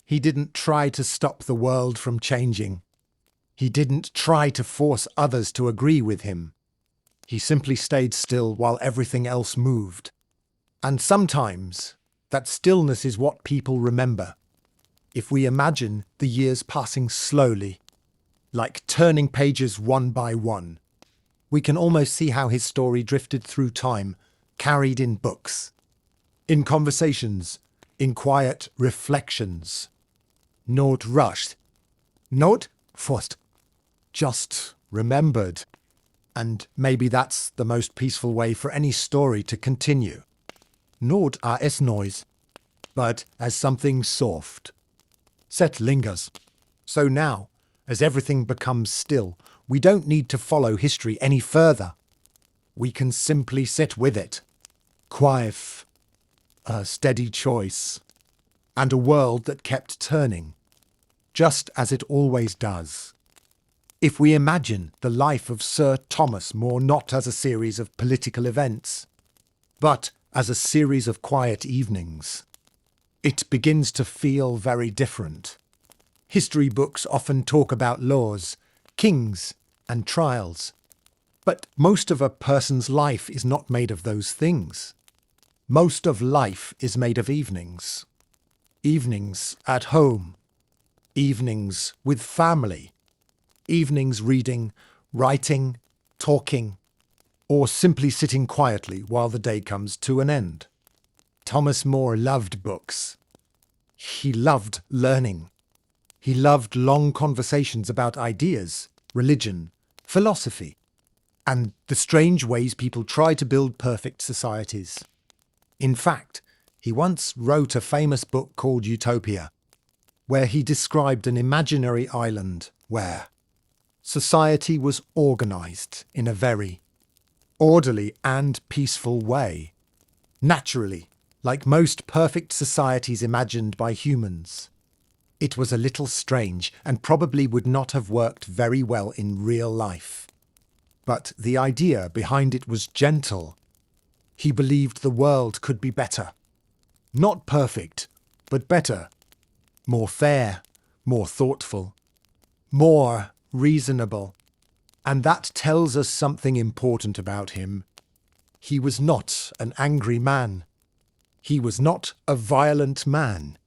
Speaker 1: He didn't try to stop the world from changing. He didn't try to force others to agree with him. He simply stayed still while everything else moved. And sometimes that stillness is what people remember. If we imagine the years passing slowly, like turning pages one by one, we can almost see how his story drifted through time, carried in books, in conversations, in quiet reflections. Not rushed, not forced, just remembered. And maybe that's the most peaceful way for any story to continue. Not as noise, but as something soft. Set lingers. So now, as everything becomes still, we don't need to follow history any further. We can simply sit with it. Quiet, a steady choice, and a world that kept turning. just as it always does. If we imagine the life of Sir Thomas More not as a series of political events, but as a series of quiet evenings, it begins to feel very different. History books often talk about laws, kings, and trials. But most of a person's life is not made of those things. Most of life is made of evenings. Evenings at home. Evenings with family. Evenings reading, writing, talking, or simply sitting quietly while the day comes to an end. Thomas More loved books. He loved learning. He loved long conversations about ideas, religion, philosophy, and the strange ways people try to build perfect societies. In fact, he once wrote a famous book called Utopia, where he described an imaginary island where society was organised in a very orderly and peaceful way, naturally, like most perfect societies imagined by humans. It was a little strange and probably would not have worked very well in real life. But the idea behind it was gentle. He believed the world could be better. Not perfect, but better. More fair, more thoughtful, more reasonable. And that tells us something important about him. He was not an angry man. He was not a violent man.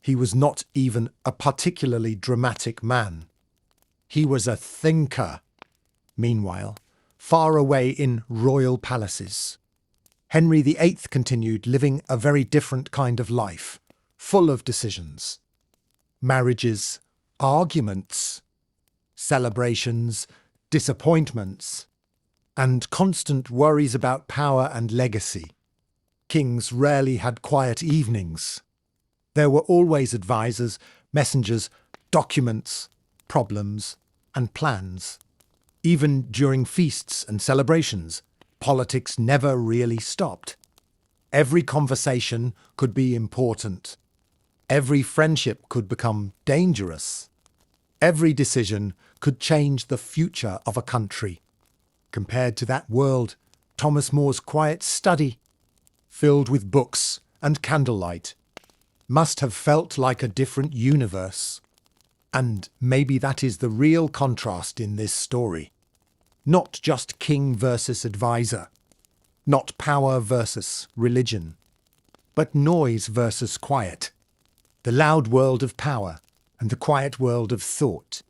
Speaker 1: He was not even a particularly dramatic man. He was a thinker. Meanwhile, far away in royal palaces, Henry VIII continued living a very different kind of life, full of decisions. Marriages, arguments, celebrations, disappointments, and constant worries about power and legacy. Kings rarely had quiet evenings. There were always advisors, messengers, documents, problems, and plans. Even during feasts and celebrations, politics never really stopped. Every conversation could be important. Every friendship could become dangerous. Every decision could change the future of a country. Compared to that world, Thomas More's quiet study, filled with books and candlelight, must have felt like a different universe. And maybe that is the real contrast in this story. Not just king versus advisor, not power versus religion, but noise versus quiet, the loud world of power and the quiet world of thought.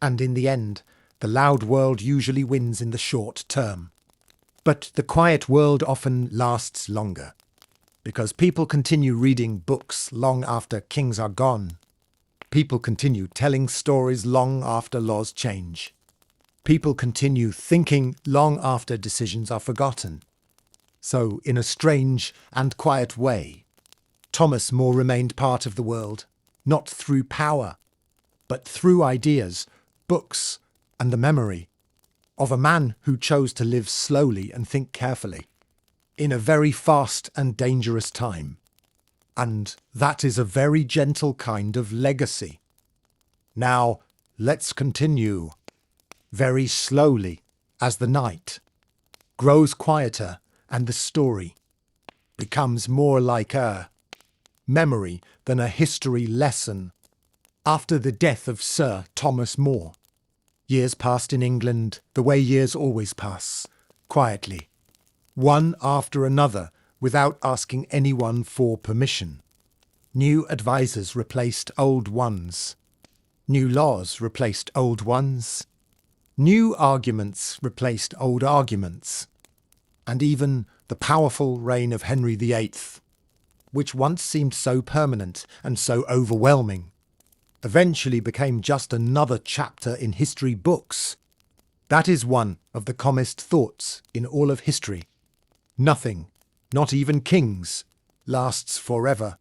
Speaker 1: And in the end, the loud world usually wins in the short term. But the quiet world often lasts longer, because people continue reading books long after kings are gone. People continue telling stories long after laws change. People continue thinking long after decisions are forgotten. So, in a strange and quiet way, Thomas More remained part of the world, not through power, but through ideas, books, and the memory of a man who chose to live slowly and think carefully, in a very fast and dangerous time. And that is a very gentle kind of legacy. Now, let's continue. Very slowly, as the night grows quieter and the story becomes more like a memory than a history lesson. After the death of Sir Thomas More, years passed in England the way years always pass, quietly, one after another, without asking anyone for permission. New advisers replaced old ones. New laws replaced old ones. New arguments replaced old arguments. And even the powerful reign of Henry VIII, which once seemed so permanent and so overwhelming, eventually became just another chapter in history books. That is one of the commonest thoughts in all of history. Nothing, not even kings, lasts forever.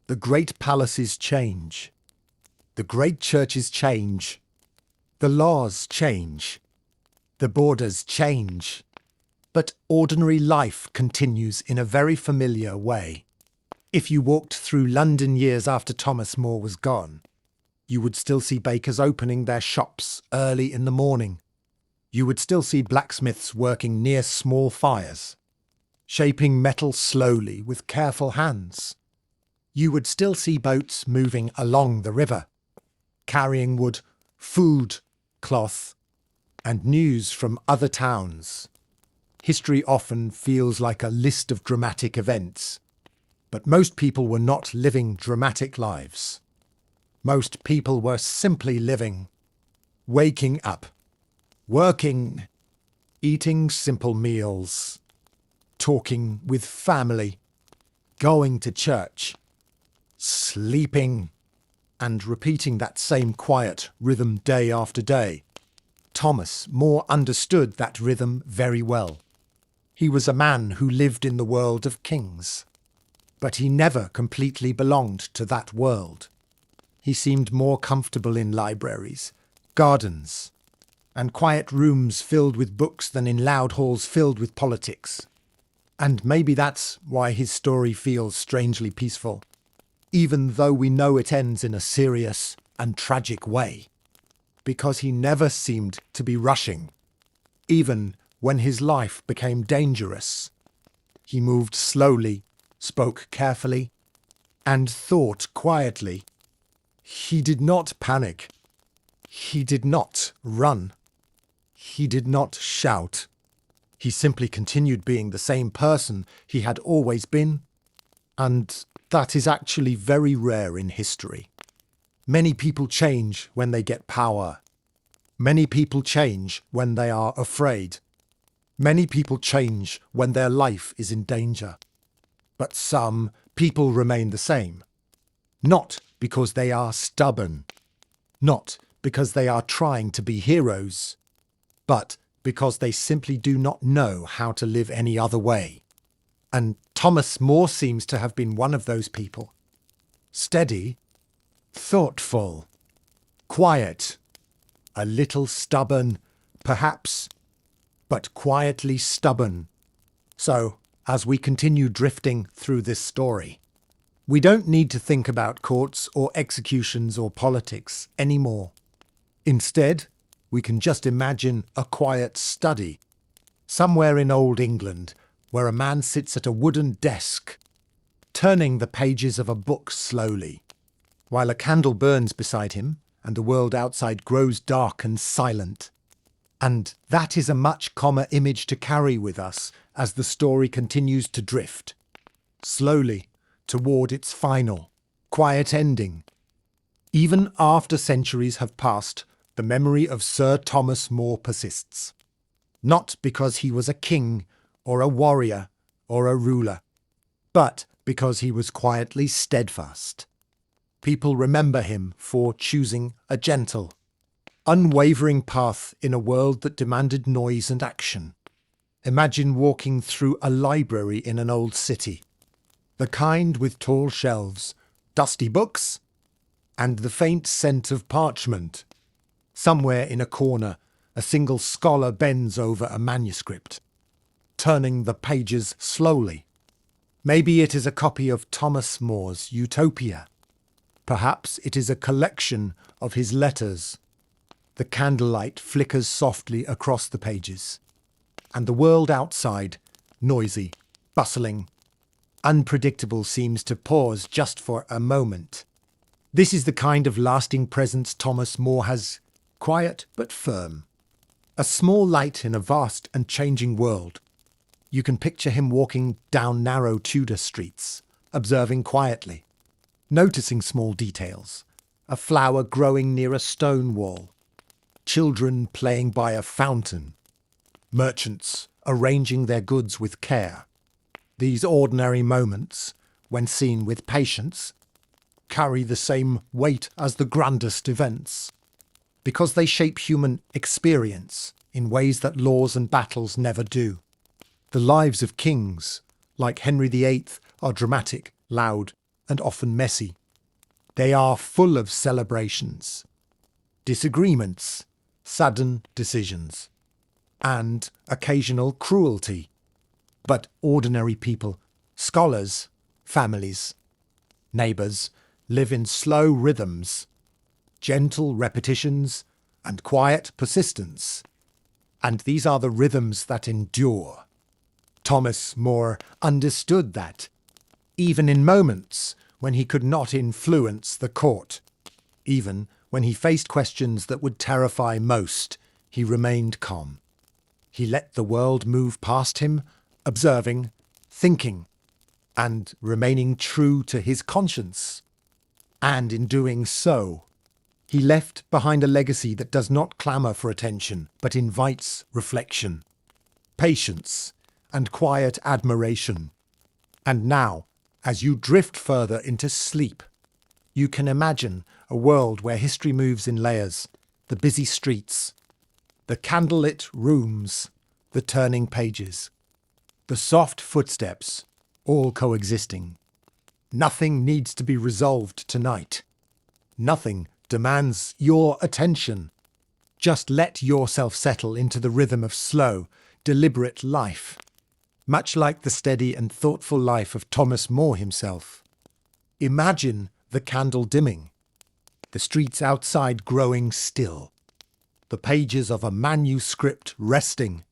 Speaker 1: The great palaces change. The great churches change. The laws change. The borders change. But ordinary life continues in a very familiar way. If you walked through London years after Thomas More was gone, You would still see bakers opening their shops early in the morning. You would still see blacksmiths working near small fires, shaping metal slowly with careful hands. You would still see boats moving along the river, carrying wood, food, cloth, and news from other towns. History often feels like a list of dramatic events, but most people were not living dramatic lives. Most people were simply living, waking up, working, eating simple meals, talking with family, going to church, sleeping, and repeating that same quiet rhythm day after day. Thomas More understood that rhythm very well. He was a man who lived in the world of kings, but he never completely belonged to that world. He seemed more comfortable in libraries, gardens, and quiet rooms filled with books than in loud halls filled with politics. And maybe that's why his story feels strangely peaceful, even though we know it ends in a serious and tragic way, because he never seemed to be rushing, even when his life became dangerous. He moved slowly, spoke carefully, and thought quietly. He did not panic. He did not run. He did not shout. He simply continued being the same person he had always been, and that is actually very rare in history. Many people change when they get power. Many people change when they are afraid. Many people change when their life is in danger. But some people remain the same, not because they are stubborn, not because they are trying to be heroes, but because they simply do not know how to live any other way. And Thomas More seems to have been one of those people. Steady, thoughtful, quiet, a little stubborn, perhaps, but quietly stubborn. So, as we continue drifting through this story, we don't need to think about courts or executions or politics anymore. Instead, we can just imagine a quiet study, somewhere in old England, where a man sits at a wooden desk, turning the pages of a book slowly, while a candle burns beside him and the world outside grows dark and silent. And that is a much calmer image to carry with us as the story continues to drift, slowly, toward its final, quiet ending. Even after centuries have passed, the memory of Sir Thomas More persists. Not because he was a king, or a warrior, or a ruler, but because he was quietly steadfast. People remember him for choosing a gentle, unwavering path in a world that demanded noise and action. Imagine walking through a library in an old city, the kind with tall shelves, dusty books, and the faint scent of parchment. Somewhere in a corner, a single scholar bends over a manuscript, turning the pages slowly. Maybe it is a copy of Thomas More's Utopia. Perhaps it is a collection of his letters. The candlelight flickers softly across the pages, and the world outside, noisy, bustling, unpredictable, seems to pause just for a moment. This is the kind of lasting presence Thomas More has, quiet but firm. A small light in a vast and changing world. You can picture him walking down narrow Tudor streets, observing quietly, noticing small details, a flower growing near a stone wall, children playing by a fountain, merchants arranging their goods with care. These ordinary moments, when seen with patience, carry the same weight as the grandest events, because they shape human experience in ways that laws and battles never do. The lives of kings, like Henry VIII, are dramatic, loud, and often messy. They are full of celebrations, disagreements, sudden decisions, and occasional cruelty. But ordinary people, scholars, families, neighbours, live in slow rhythms. gentle repetitions, and quiet persistence. And these are the rhythms that endure. Thomas More understood that, even in moments when he could not influence the court, even when he faced questions that would terrify most, he remained calm. He let the world move past him, observing, thinking, and remaining true to his conscience. And in doing so, he left behind a legacy that does not clamour for attention, but invites reflection, patience, and quiet admiration. And now, as you drift further into sleep, you can imagine a world where history moves in layers, the busy streets, the candlelit rooms, the turning pages, the soft footsteps, all coexisting. Nothing needs to be resolved tonight. Nothing demands your attention. Just let yourself settle into the rhythm of slow, deliberate life, much like the steady and thoughtful life of Thomas More himself. Imagine the candle dimming, the streets outside growing still, the pages of a manuscript resting,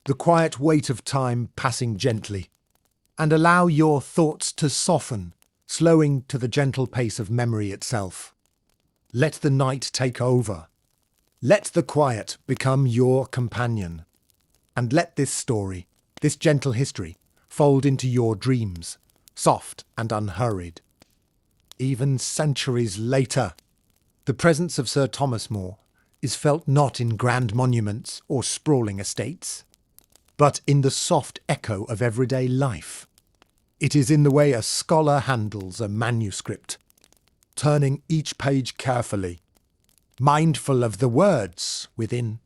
Speaker 1: the quiet weight of time passing gently, and allow your thoughts to soften, slowing to the gentle pace of memory itself. Let the night take over. Let the quiet become your companion. And let this story, this gentle history, fold into your dreams, soft and unhurried. Even centuries later, the presence of Sir Thomas More is felt not in grand monuments or sprawling estates, but in the soft echo of everyday life. It is in the way a scholar handles a manuscript, turning each page carefully, mindful of the words within.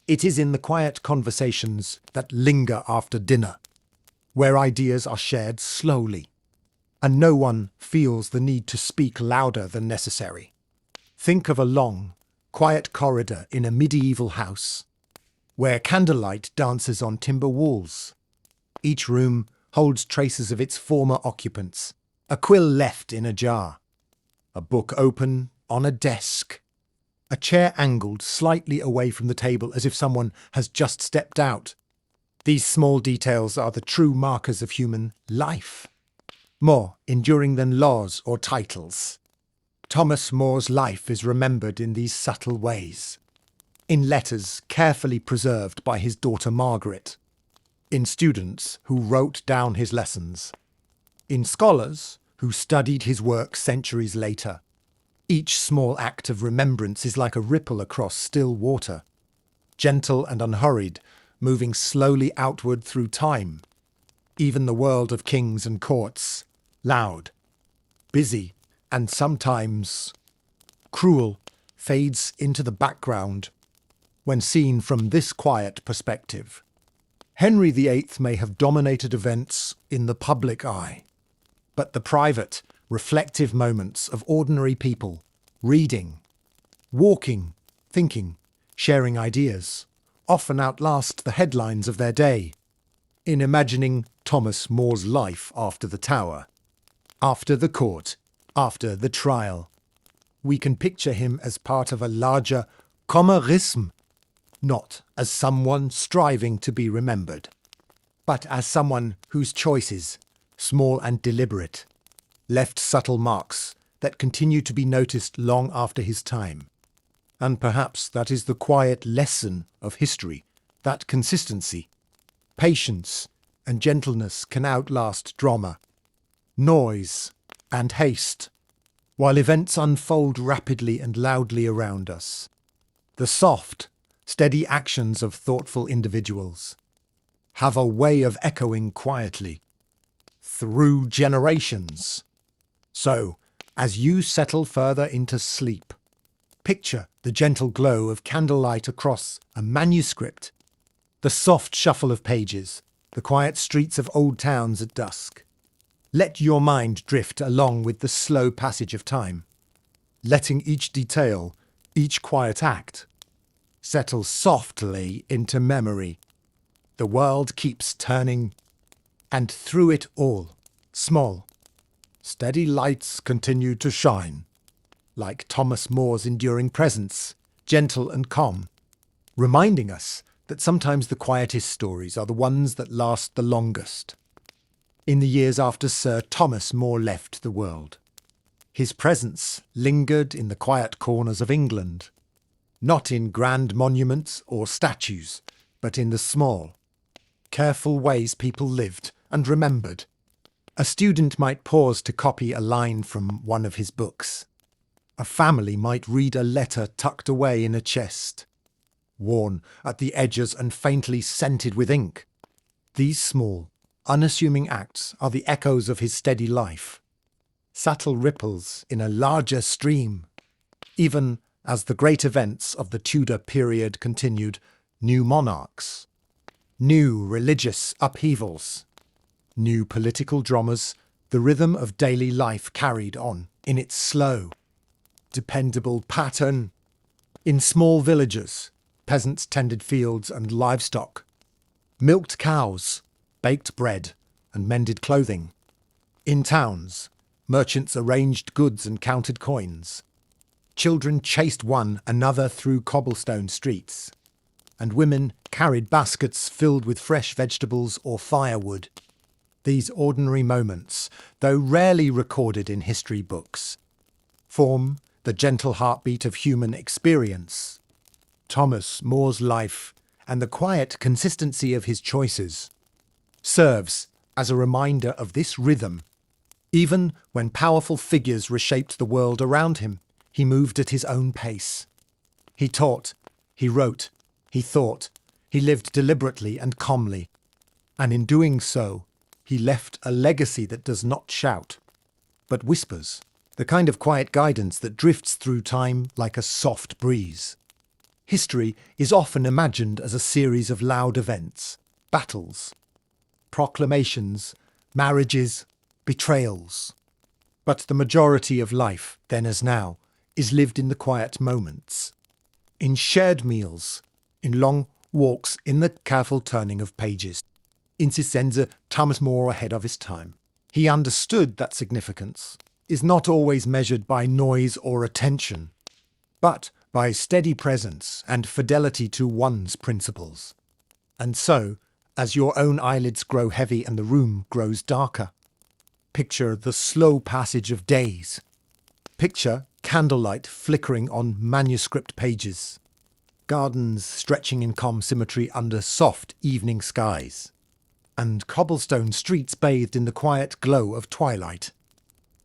Speaker 1: It is in the quiet conversations that linger after dinner, where ideas are shared slowly, and no one feels the need to speak louder than necessary. Think of a long, quiet corridor in a medieval house, where candlelight dances on timber walls. Each room holds traces of its former occupants, a quill left in a jar, a book open on a desk, a chair angled slightly away from the table as if someone has just stepped out. These small details are the true markers of human life, more enduring than laws or titles. Thomas More's life is remembered in these subtle ways, in letters carefully preserved by his daughter Margaret, in students who wrote down his lessons, in scholars who studied his work centuries later. Each small act of remembrance is like a ripple across still water, gentle and unhurried, moving slowly outward through time. Even the world of kings and courts, loud, busy, and sometimes cruel, fades into the background when seen from this quiet perspective. Henry VIII may have dominated events in the public eye, but the private, reflective moments of ordinary people, reading, walking, thinking, sharing ideas, often outlast the headlines of their day. In imagining Thomas More's life after the Tower, after the court, after the trial, we can picture him as part of a larger commérisme, not as someone striving to be remembered, but as someone whose choices, small and deliberate, left subtle marks that continue to be noticed long after his time. And perhaps that is the quiet lesson of history, that consistency, patience, and gentleness can outlast drama, noise, and haste, while events unfold rapidly and loudly around us. The soft, steady actions of thoughtful individuals have a way of echoing quietly through generations. So, as you settle further into sleep, picture the gentle glow of candlelight across a manuscript, the soft shuffle of pages, the quiet streets of old towns at dusk. Let your mind drift along with the slow passage of time, letting each detail, each quiet act, settle softly into memory. The world keeps turning, and through it all, small, steady lights continue to shine. like Thomas More's enduring presence, gentle and calm, reminding us that sometimes the quietest stories are the ones that last the longest. In the years after Sir Thomas More left the world, his presence lingered in the quiet corners of England, not in grand monuments or statues, but in the small, careful ways people lived and remembered. A student might pause to copy a line from one of his books. A family might read a letter tucked away in a chest, worn at the edges and faintly scented with ink. These small, unassuming acts are the echoes of his steady life, subtle ripples in a larger stream. Even as the great events of the Tudor period continued, new monarchs, new religious upheavals, new political dramas, the rhythm of daily life carried on in its slow, dependable pattern. In small villages, peasants tended fields and livestock, milked cows, baked bread, and mended clothing. In towns, merchants arranged goods and counted coins. Children chased one another through cobblestone streets, and women carried baskets filled with fresh vegetables or firewood. These ordinary moments, though rarely recorded in history books, form the gentle heartbeat of human experience. Thomas More's life and the quiet consistency of his choices serves as a reminder of this rhythm. Even when powerful figures reshaped the world around him, he moved at his own pace. He taught, he wrote, he thought, he lived deliberately and calmly, and in doing so, he left a legacy that does not shout, but whispers, the kind of quiet guidance that drifts through time like a soft breeze. History is often imagined as a series of loud events, battles, proclamations, marriages, betrayals. But the majority of life, then as now, is lived in the quiet moments, in shared meals, in long walks, in the careful turning of pages. In Cisenza, Thomas More ahead of his time. He understood that significance is not always measured by noise or attention, but by steady presence and fidelity to one's principles. And so, as your own eyelids grow heavy and the room grows darker, picture the slow passage of days. Picture candlelight flickering on manuscript pages, gardens stretching in calm symmetry under soft evening skies, and cobblestone streets bathed in the quiet glow of twilight.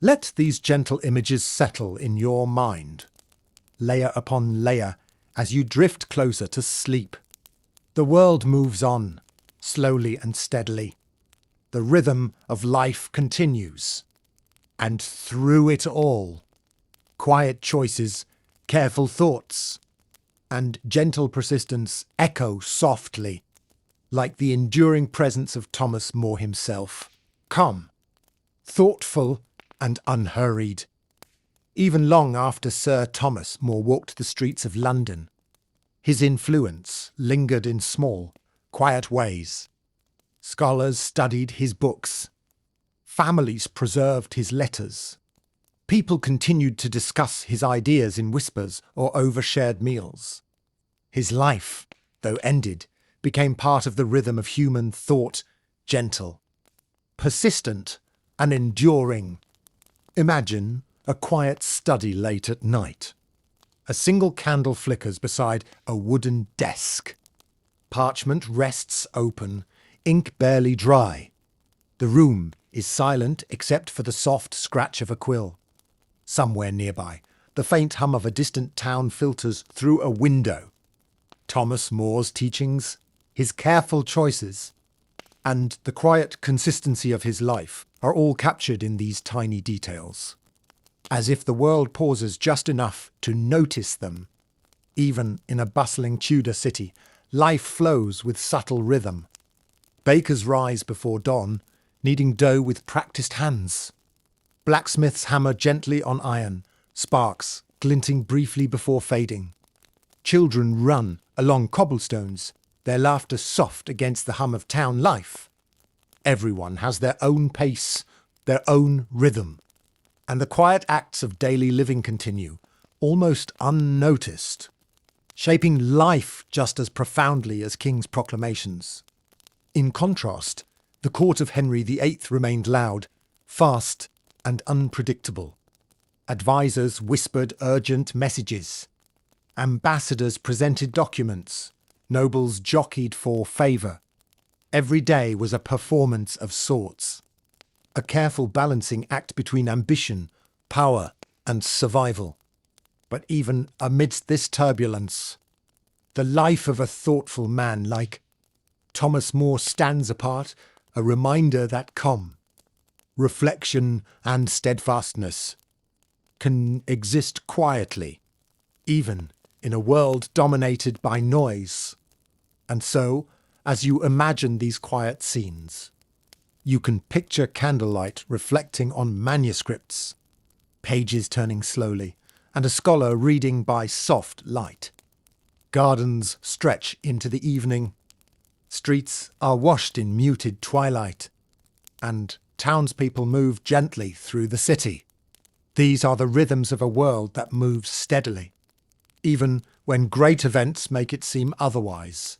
Speaker 1: Let these gentle images settle in your mind, layer upon layer, as you drift closer to sleep. The world moves on, slowly and steadily. The rhythm of life continues. And through it all, quiet choices, careful thoughts, and gentle persistence echo softly, like the enduring presence of Thomas More himself, calm, thoughtful, and unhurried. Even long after Sir Thomas More walked the streets of London, his influence lingered in small, quiet ways. Scholars studied his books. Families preserved his letters. People continued to discuss his ideas in whispers or over shared meals. His life, though ended, became part of the rhythm of human thought, gentle, persistent, and enduring. Imagine a quiet study late at night. A single candle flickers beside a wooden desk. Parchment rests open, ink barely dry. The room is silent except for the soft scratch of a quill. Somewhere nearby, the faint hum of a distant town filters through a window. Thomas More's teachings, his careful choices, and the quiet consistency of his life are all captured in these tiny details. As if the world pauses just enough to notice them. Even in a bustling Tudor city, life flows with subtle rhythm. Bakers rise before dawn, kneading dough with practiced hands. Blacksmiths hammer gently on iron, sparks glinting briefly before fading. Children run along cobblestones, their laughter soft against the hum of town life. Everyone has their own pace, their own rhythm. and the quiet acts of daily living continue, almost unnoticed, shaping life just as profoundly as kings' proclamations. In contrast, the court of Henry VIII remained loud, fast, and unpredictable. Advisors whispered urgent messages. Ambassadors presented documents. Nobles jockeyed for favour. Every day was a performance of sorts, a careful balancing act between ambition, power, and survival. But even amidst this turbulence, the life of a thoughtful man like Thomas More stands apart, a reminder that calm, reflection, and steadfastness can exist quietly, even in a world dominated by noise. And so, as you imagine these quiet scenes, you can picture candlelight reflecting on manuscripts, pages turning slowly, and a scholar reading by soft light. Gardens stretch into the evening. Streets are washed in muted twilight, and townspeople move gently through the city. These are the rhythms of a world that moves steadily, even when great events make it seem otherwise.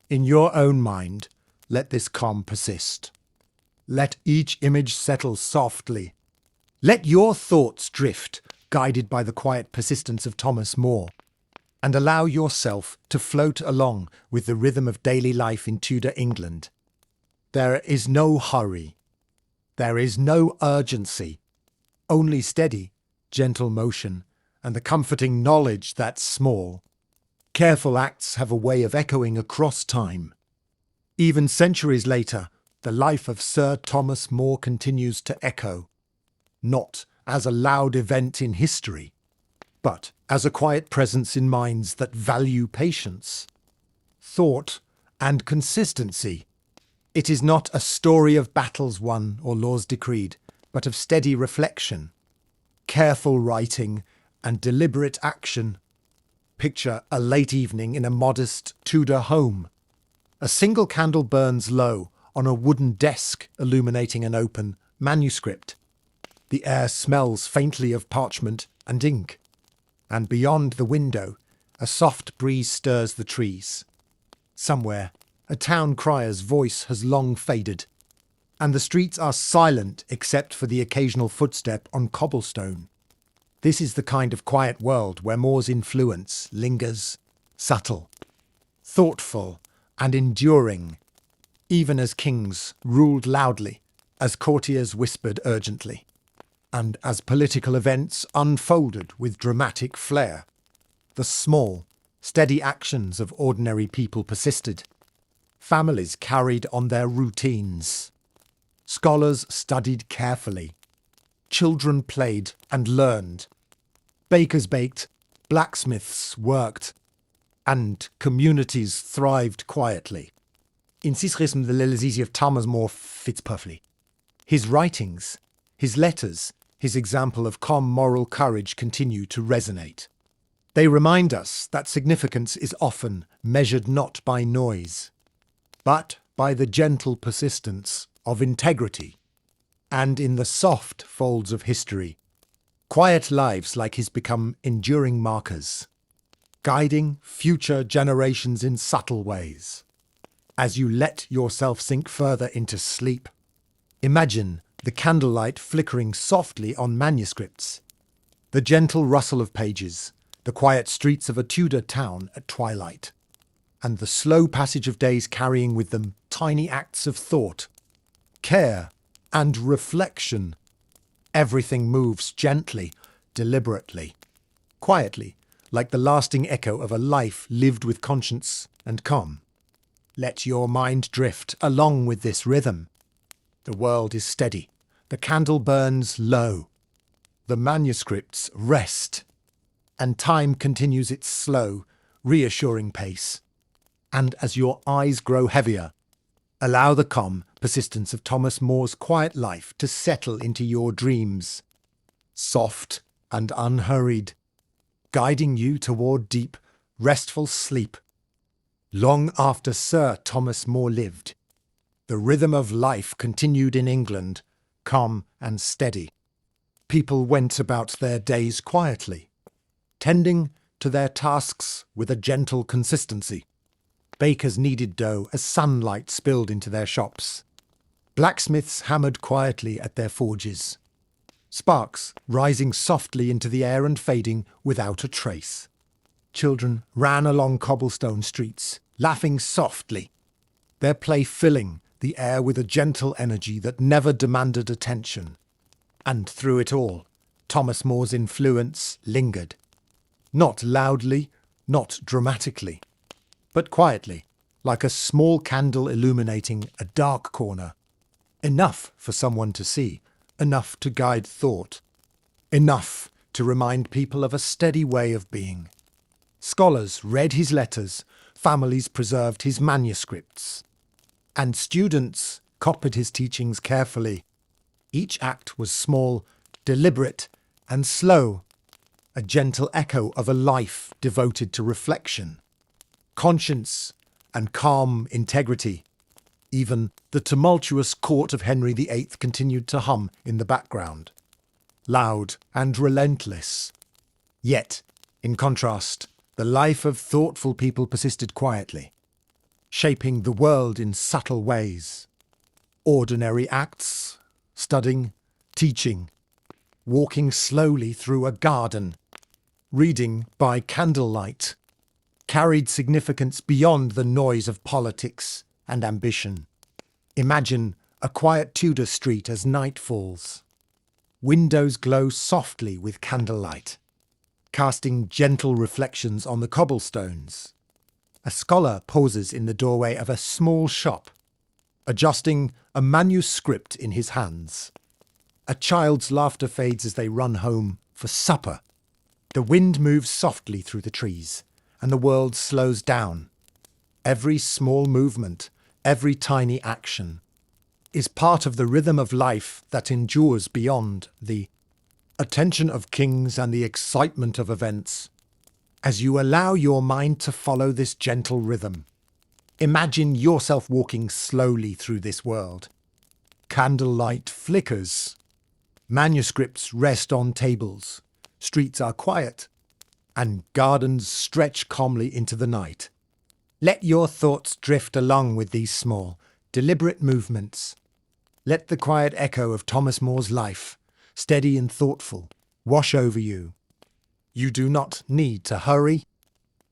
Speaker 1: In your own mind, let this calm persist. Let each image settle softly. Let your thoughts drift, guided by the quiet persistence of Thomas More, and allow yourself to float along with the rhythm of daily life in Tudor England. There is no hurry. There is no urgency. Only steady, gentle motion and the comforting knowledge that small, careful acts have a way of echoing across time. Even centuries later, the life of Sir Thomas More continues to echo, not as a loud event in history, but as a quiet presence in minds that value patience, thought, and consistency. It is not a story of battles won or laws decreed, but of steady reflection, careful writing, and deliberate action. Picture a late evening in a modest Tudor home. A single candle burns low on a wooden desk illuminating an open manuscript. The air smells faintly of parchment and ink, and beyond the window, a soft breeze stirs the trees. Somewhere, a town crier's voice has long faded, and the streets are silent except for the occasional footstep on cobblestone. This is the kind of quiet world where More's influence lingers, subtle, thoughtful, and enduring, even as kings ruled loudly, as courtiers whispered urgently, and as political events unfolded with dramatic flair. The small, steady actions of ordinary people persisted. Families carried on their routines. Scholars studied carefully. Children played and learned. Bakers baked, blacksmiths worked, and communities thrived quietly. In Cicérisme de l'Élysée of Thomas More fits perfectly. His writings, his letters, his example of calm moral courage continue to resonate. They remind us that significance is often measured not by noise, but by the gentle persistence of integrity. And in the soft folds of history, quiet lives like his become enduring markers, guiding future generations in subtle ways. As you let yourself sink further into sleep, imagine the candlelight flickering softly on manuscripts, the gentle rustle of pages, the quiet streets of a Tudor town at twilight, and the slow passage of days carrying with them tiny acts of thought, care, and reflection. Everything moves gently, deliberately, quietly, like the lasting echo of a life lived with conscience and calm. Let your mind drift along with this rhythm. The world is steady. The candle burns low. The manuscripts rest. And time continues its slow, reassuring pace. And as your eyes grow heavier, allow the calm persistence of Thomas More's quiet life to settle into your dreams, soft and unhurried, guiding you toward deep, restful sleep. Long after Sir Thomas More lived, the rhythm of life continued in England, calm and steady. People went about their days quietly, tending to their tasks with a gentle consistency. Bakers kneaded dough as sunlight spilled into their shops. Blacksmiths hammered quietly at their forges, sparks rising softly into the air and fading without a trace. Children ran along cobblestone streets, laughing softly, their play filling the air with a gentle energy that never demanded attention. And through it all, Thomas More's influence lingered. Not loudly, not dramatically, but quietly, like a small candle illuminating a dark corner. Enough for someone to see, enough to guide thought, enough to remind people of a steady way of being. Scholars read his letters, families preserved his manuscripts, and students copied his teachings carefully. Each act was small, deliberate, and slow, a gentle echo of a life devoted to reflection, conscience, and calm integrity. Even the tumultuous court of Henry VIII continued to hum in the background, loud and relentless. Yet, in contrast, the life of thoughtful people persisted quietly, shaping the world in subtle ways. Ordinary acts, studying, teaching, walking slowly through a garden, reading by candlelight, carried significance beyond the noise of politics and ambition. Imagine a quiet Tudor street as night falls. Windows glow softly with candlelight, casting gentle reflections on the cobblestones. A scholar pauses in the doorway of a small shop, adjusting a manuscript in his hands. A child's laughter fades as they run home for supper. The wind moves softly through the trees, and the world slows down. Every small movement, every tiny action, is part of the rhythm of life that endures beyond the attention of kings and the excitement of events. As you allow your mind to follow this gentle rhythm, imagine yourself walking slowly through this world. Candlelight flickers. Manuscripts rest on tables. Streets are quiet, and gardens stretch calmly into the night. Let your thoughts drift along with these small, deliberate movements. Let the quiet echo of Thomas More's life, steady and thoughtful, wash over you. You do not need to hurry.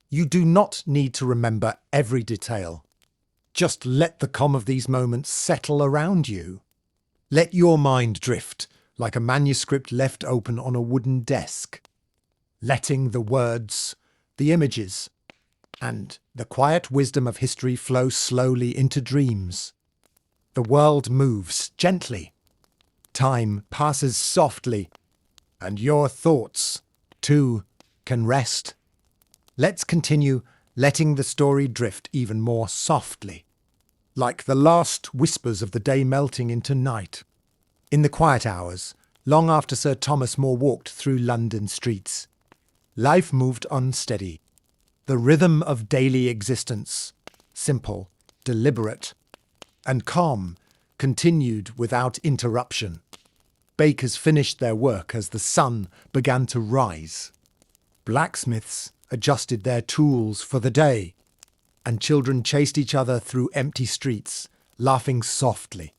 Speaker 1: You do not need to remember every detail. Just let the calm of these moments settle around you. Let your mind drift like a manuscript left open on a wooden desk, letting the words, the images, and the quiet wisdom of history flow slowly into dreams. The world moves gently. Time passes softly, and your thoughts, too, can rest. Let's continue letting the story drift even more softly, like the last whispers of the day melting into night. In the quiet hours, long after Sir Thomas More walked through London streets, life moved unsteady. The rhythm of daily existence, simple, deliberate, and calm, continued without interruption. Bakers finished their work as the sun began to rise. Blacksmiths adjusted their tools for the day, and children chased each other through empty streets, laughing softly.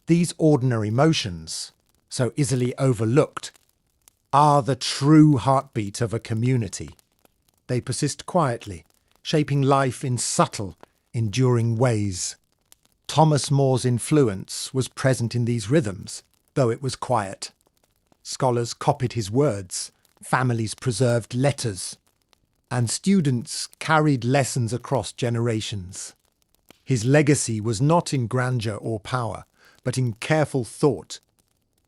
Speaker 1: These ordinary motions, so easily overlooked, are the true heartbeat of a community. They persist quietly, shaping life in subtle, enduring ways. Thomas More's influence was present in these rhythms, though it was quiet. Scholars copied his words, families preserved letters, and students carried lessons across generations. His legacy was not in grandeur or power, but in careful thought,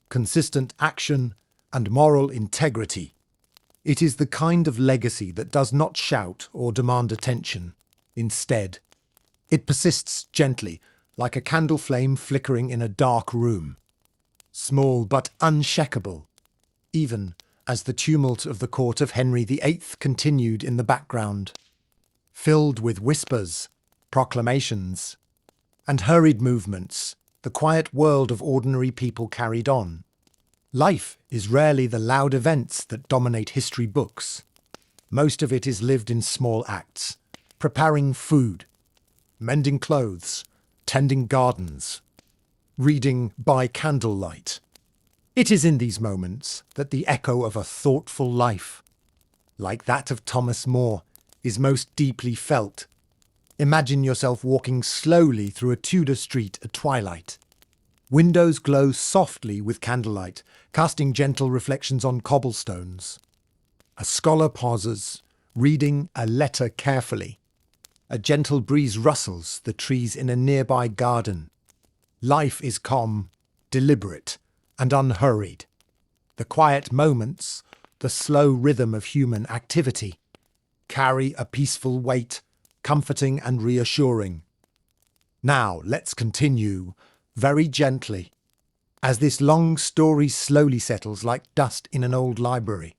Speaker 1: consistent action, and moral integrity. It is the kind of legacy that does not shout or demand attention. Instead, it persists gently, like a candle flame flickering in a dark room. Small but unshakable, even as the tumult of the court of Henry VIII continued in the background, filled with whispers, proclamations, and hurried movements. The quiet world of ordinary people carried on. Life is rarely the loud events that dominate history books. Most of it is lived in small acts, preparing food, mending clothes, tending gardens, reading by candlelight. It is in these moments that the echo of a thoughtful life, like that of Thomas More, is most deeply felt. Imagine yourself walking slowly through a Tudor street at twilight. Windows glow softly with candlelight, casting gentle reflections on cobblestones. A scholar pauses, reading a letter carefully. A gentle breeze rustles the trees in a nearby garden. Life is calm, deliberate, and unhurried. The quiet moments, the slow rhythm of human activity, carry a peaceful weight, comforting and reassuring. Now let's continue, very gently, as this long story slowly settles like dust in an old library,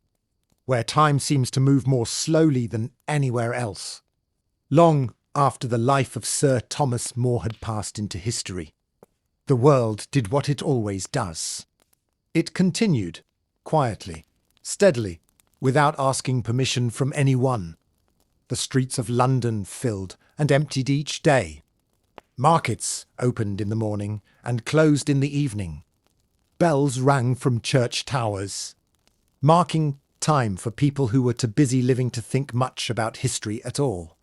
Speaker 1: where time seems to move more slowly than anywhere else. Long after the life of Sir Thomas More had passed into history, the world did what it always does. It continued, quietly, steadily, without asking permission from anyone. The streets of London filled and emptied each day. Markets opened in the morning and closed in the evening. Bells rang from church towers, marking time for people who were too busy living to think much about history at all.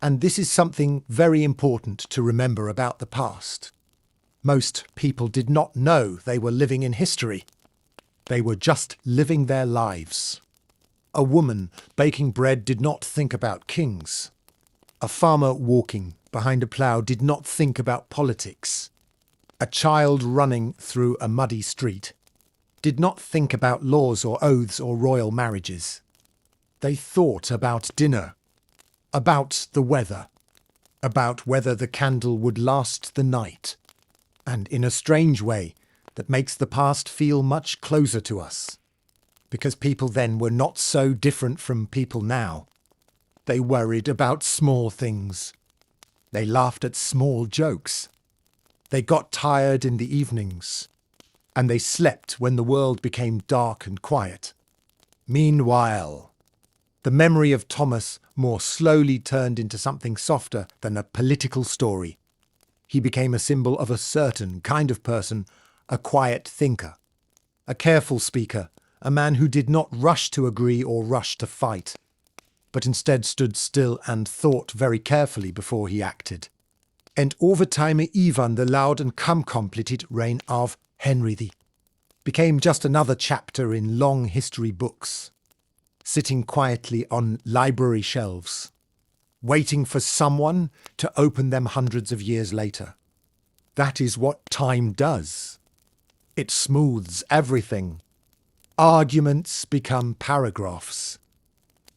Speaker 1: And this is something very important to remember about the past. Most people did not know they were living in history. They were just living their lives. A woman baking bread did not think about kings. A farmer walking behind a plough did not think about politics. A child running through a muddy street did not think about laws or oaths or royal marriages. They thought about dinner, about the weather, about whether the candle would last the night, and in a strange way that makes the past feel much closer to us, because people then were not so different from people now. They worried about small things. They laughed at small jokes. They got tired in the evenings, and they slept when the world became dark and quiet. Meanwhile, the memory of Thomas More slowly turned into something softer than a political story. He became a symbol of a certain kind of person, a quiet thinker, a careful speaker, a man who did not rush to agree or rush to fight, but instead stood still and thought very carefully before he acted. And over time even the loud and calm-completed reign of Henry VIII became just another chapter in long history books, sitting quietly on library shelves, waiting for someone to open them hundreds of years later. That is what time does. It smooths everything. Arguments become paragraphs.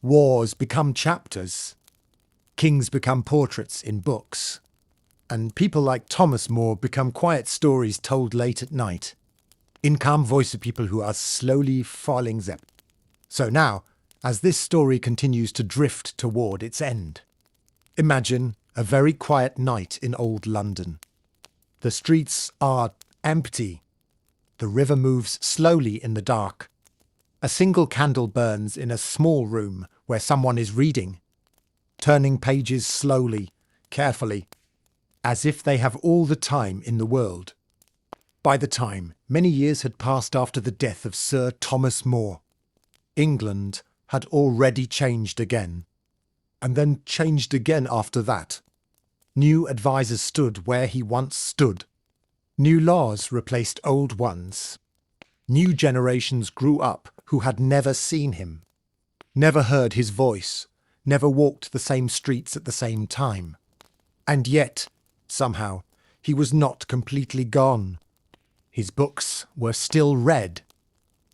Speaker 1: Wars become chapters. Kings become portraits in books. And people like Thomas More become quiet stories told late at night, in calm voice of people who are slowly falling zep. So now, as this story continues to drift toward its end, imagine a very quiet night in old London. The streets are empty. The river moves slowly in the dark. A single candle burns in a small room where someone is reading, turning pages slowly, carefully, as if they have all the time in the world. By the time many years had passed after the death of Sir Thomas More, England had already changed again, and then changed again after that. New advisers stood where he once stood. New laws replaced old ones. New generations grew up who had never seen him, never heard his voice, never walked the same streets at the same time. And yet, somehow, he was not completely gone. His books were still read.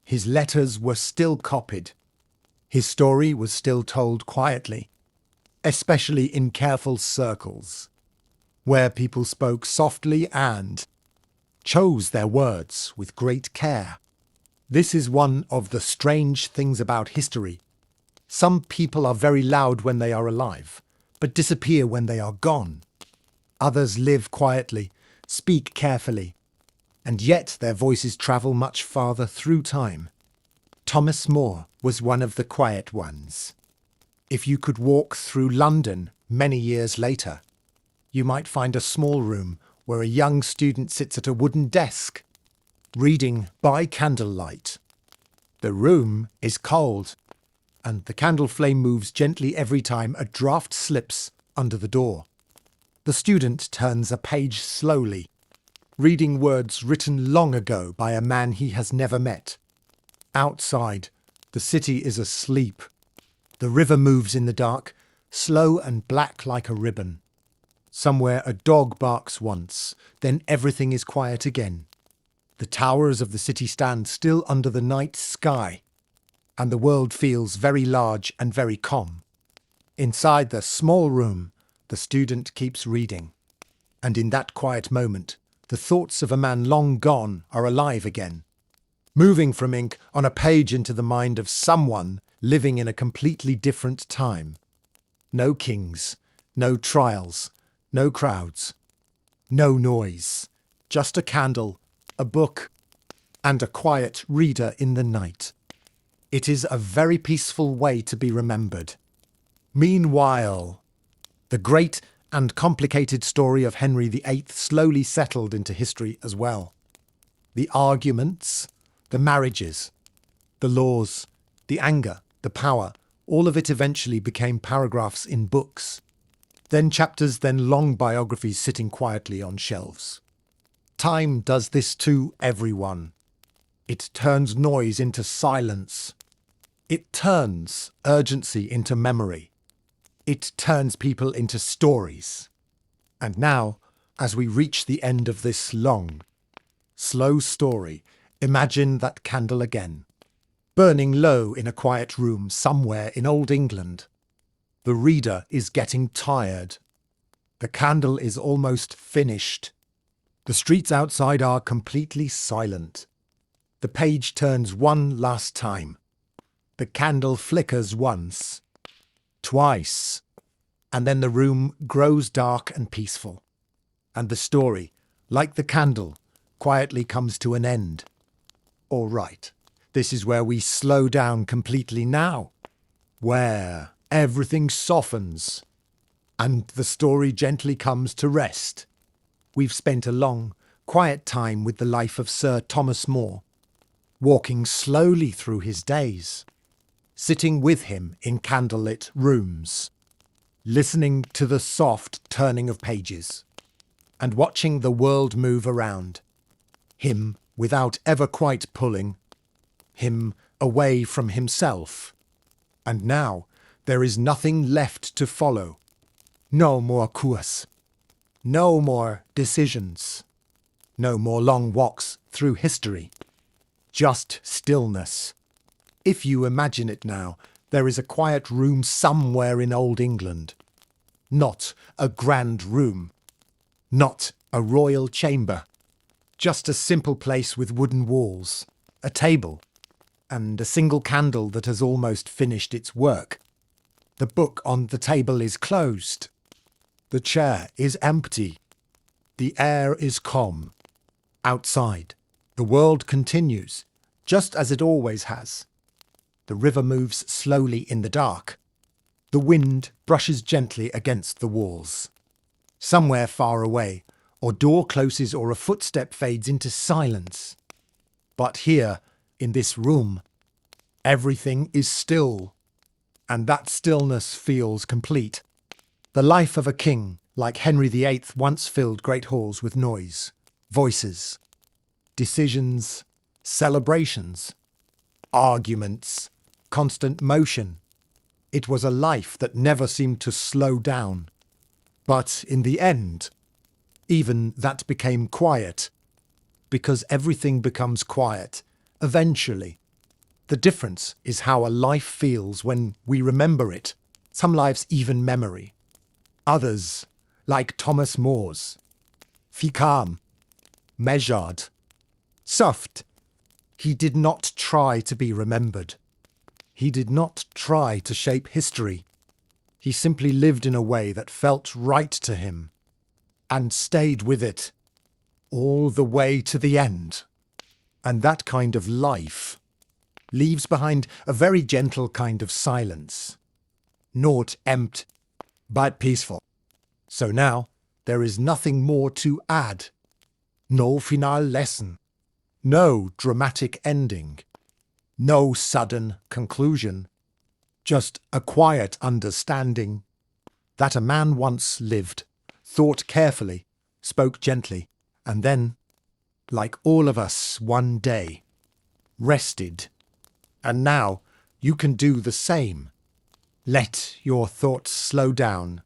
Speaker 1: His letters were still copied. His story was still told quietly, especially in careful circles, where people spoke softly and chose their words with great care. This is one of the strange things about history. Some people are very loud when they are alive, but disappear when they are gone. Others live quietly, speak carefully, and yet their voices travel much farther through time. Thomas More was one of the quiet ones. If you could walk through London many years later, you might find a small room where a young student sits at a wooden desk, reading by candlelight. The room is cold, and the candle flame moves gently every time a draught slips under the door. The student turns a page slowly, reading words written long ago by a man he has never met. Outside, the city is asleep. The river moves in the dark, slow and black like a ribbon. Somewhere a dog barks once, then everything is quiet again. The towers of the city stand still under the night sky, and the world feels very large and very calm. Inside the small room, the student keeps reading, and in that quiet moment, the thoughts of a man long gone are alive again, moving from ink on a page into the mind of someone living in a completely different time. No kings, no trials, no crowds, no noise, just a candle, a book, and a quiet reader in the night. It is a very peaceful way to be remembered. Meanwhile, the great and complicated story of Henry VIII slowly settled into history as well. The arguments, the marriages, the laws, the anger, the power, all of it eventually became paragraphs in books. Then chapters, then long biographies sitting quietly on shelves. Time does this to everyone. It turns noise into silence. It turns urgency into memory. It turns people into stories. And now, as we reach the end of this long, slow story, imagine that candle again, burning low in a quiet room somewhere in old England. The reader is getting tired. The candle is almost finished. The streets outside are completely silent. The page turns one last time. The candle flickers once, twice, and then the room grows dark and peaceful. And the story, like the candle, quietly comes to an end. All right, this is where we slow down completely now, where everything softens, and the story gently comes to rest. We've spent a long, quiet time with the life of Sir Thomas More, walking slowly through his days, sitting with him in candlelit rooms, listening to the soft turning of pages, and watching the world move around. Him without ever quite pulling, him away from himself. And now there is nothing left to follow. No more course. No more decisions. No more long walks through history. Just stillness. If you imagine it now, there is a quiet room somewhere in old England. Not a grand room. Not a royal chamber. Just a simple place with wooden walls, a table, and a single candle that has almost finished its work. The book on the table is closed. The chair is empty. The air is calm. Outside, the world continues, just as it always has. The river moves slowly in the dark. The wind brushes gently against the walls. Somewhere far away, or door closes or a footstep fades into silence. But here, in this room, everything is still, and that stillness feels complete. The life of a king, like Henry VIII, once filled great halls with noise, voices, decisions, celebrations, arguments, constant motion. It was a life that never seemed to slow down. But in the end, even that became quiet, because everything becomes quiet, eventually. The difference is how a life feels when we remember it, some lives even memory. Others, like Thomas More's, calm, measured, soft. He did not try to be remembered. He did not try to shape history. He simply lived in a way that felt right to him, and stayed with it all the way to the end. And that kind of life leaves behind a very gentle kind of silence. Not empty, but peaceful. So now there is nothing more to add. No final lesson. No dramatic ending. No sudden conclusion. Just a quiet understanding that a man once lived, thought carefully, spoke gently, and then, like all of us one day, rested. And now you can do the same. Let your thoughts slow down.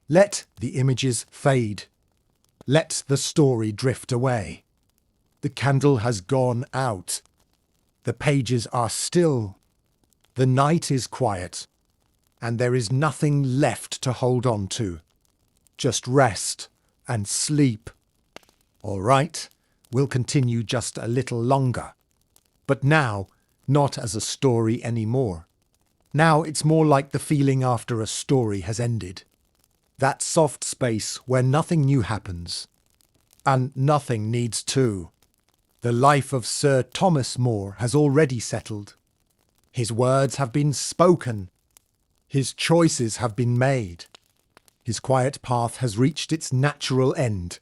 Speaker 1: Let the images fade. Let the story drift away. The candle has gone out. The pages are still. The night is quiet. And there is nothing left to hold on to. Just rest and sleep. All right, we'll continue just a little longer. But now, not as a story anymore. Now it's more like the feeling after a story has ended. That soft space where nothing new happens. And nothing needs to. The life of Sir Thomas More has already settled. His words have been spoken. His choices have been made. His quiet path has reached its natural end.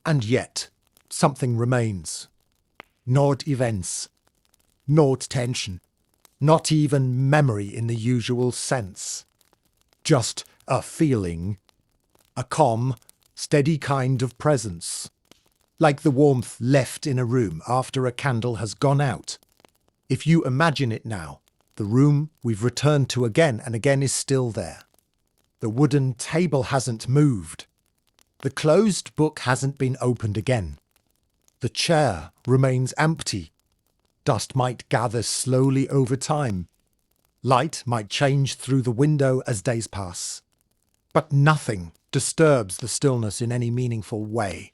Speaker 1: And yet, something remains. Not events. Not tension. Not even memory in the usual sense. Just a feeling. A calm, steady kind of presence. Like the warmth left in a room after a candle has gone out. If you imagine it now, the room we've returned to again and again is still there. The wooden table hasn't moved. The closed book hasn't been opened again. The chair remains empty. Dust might gather slowly over time. Light might change through the window as days pass. But nothing disturbs the stillness in any meaningful way.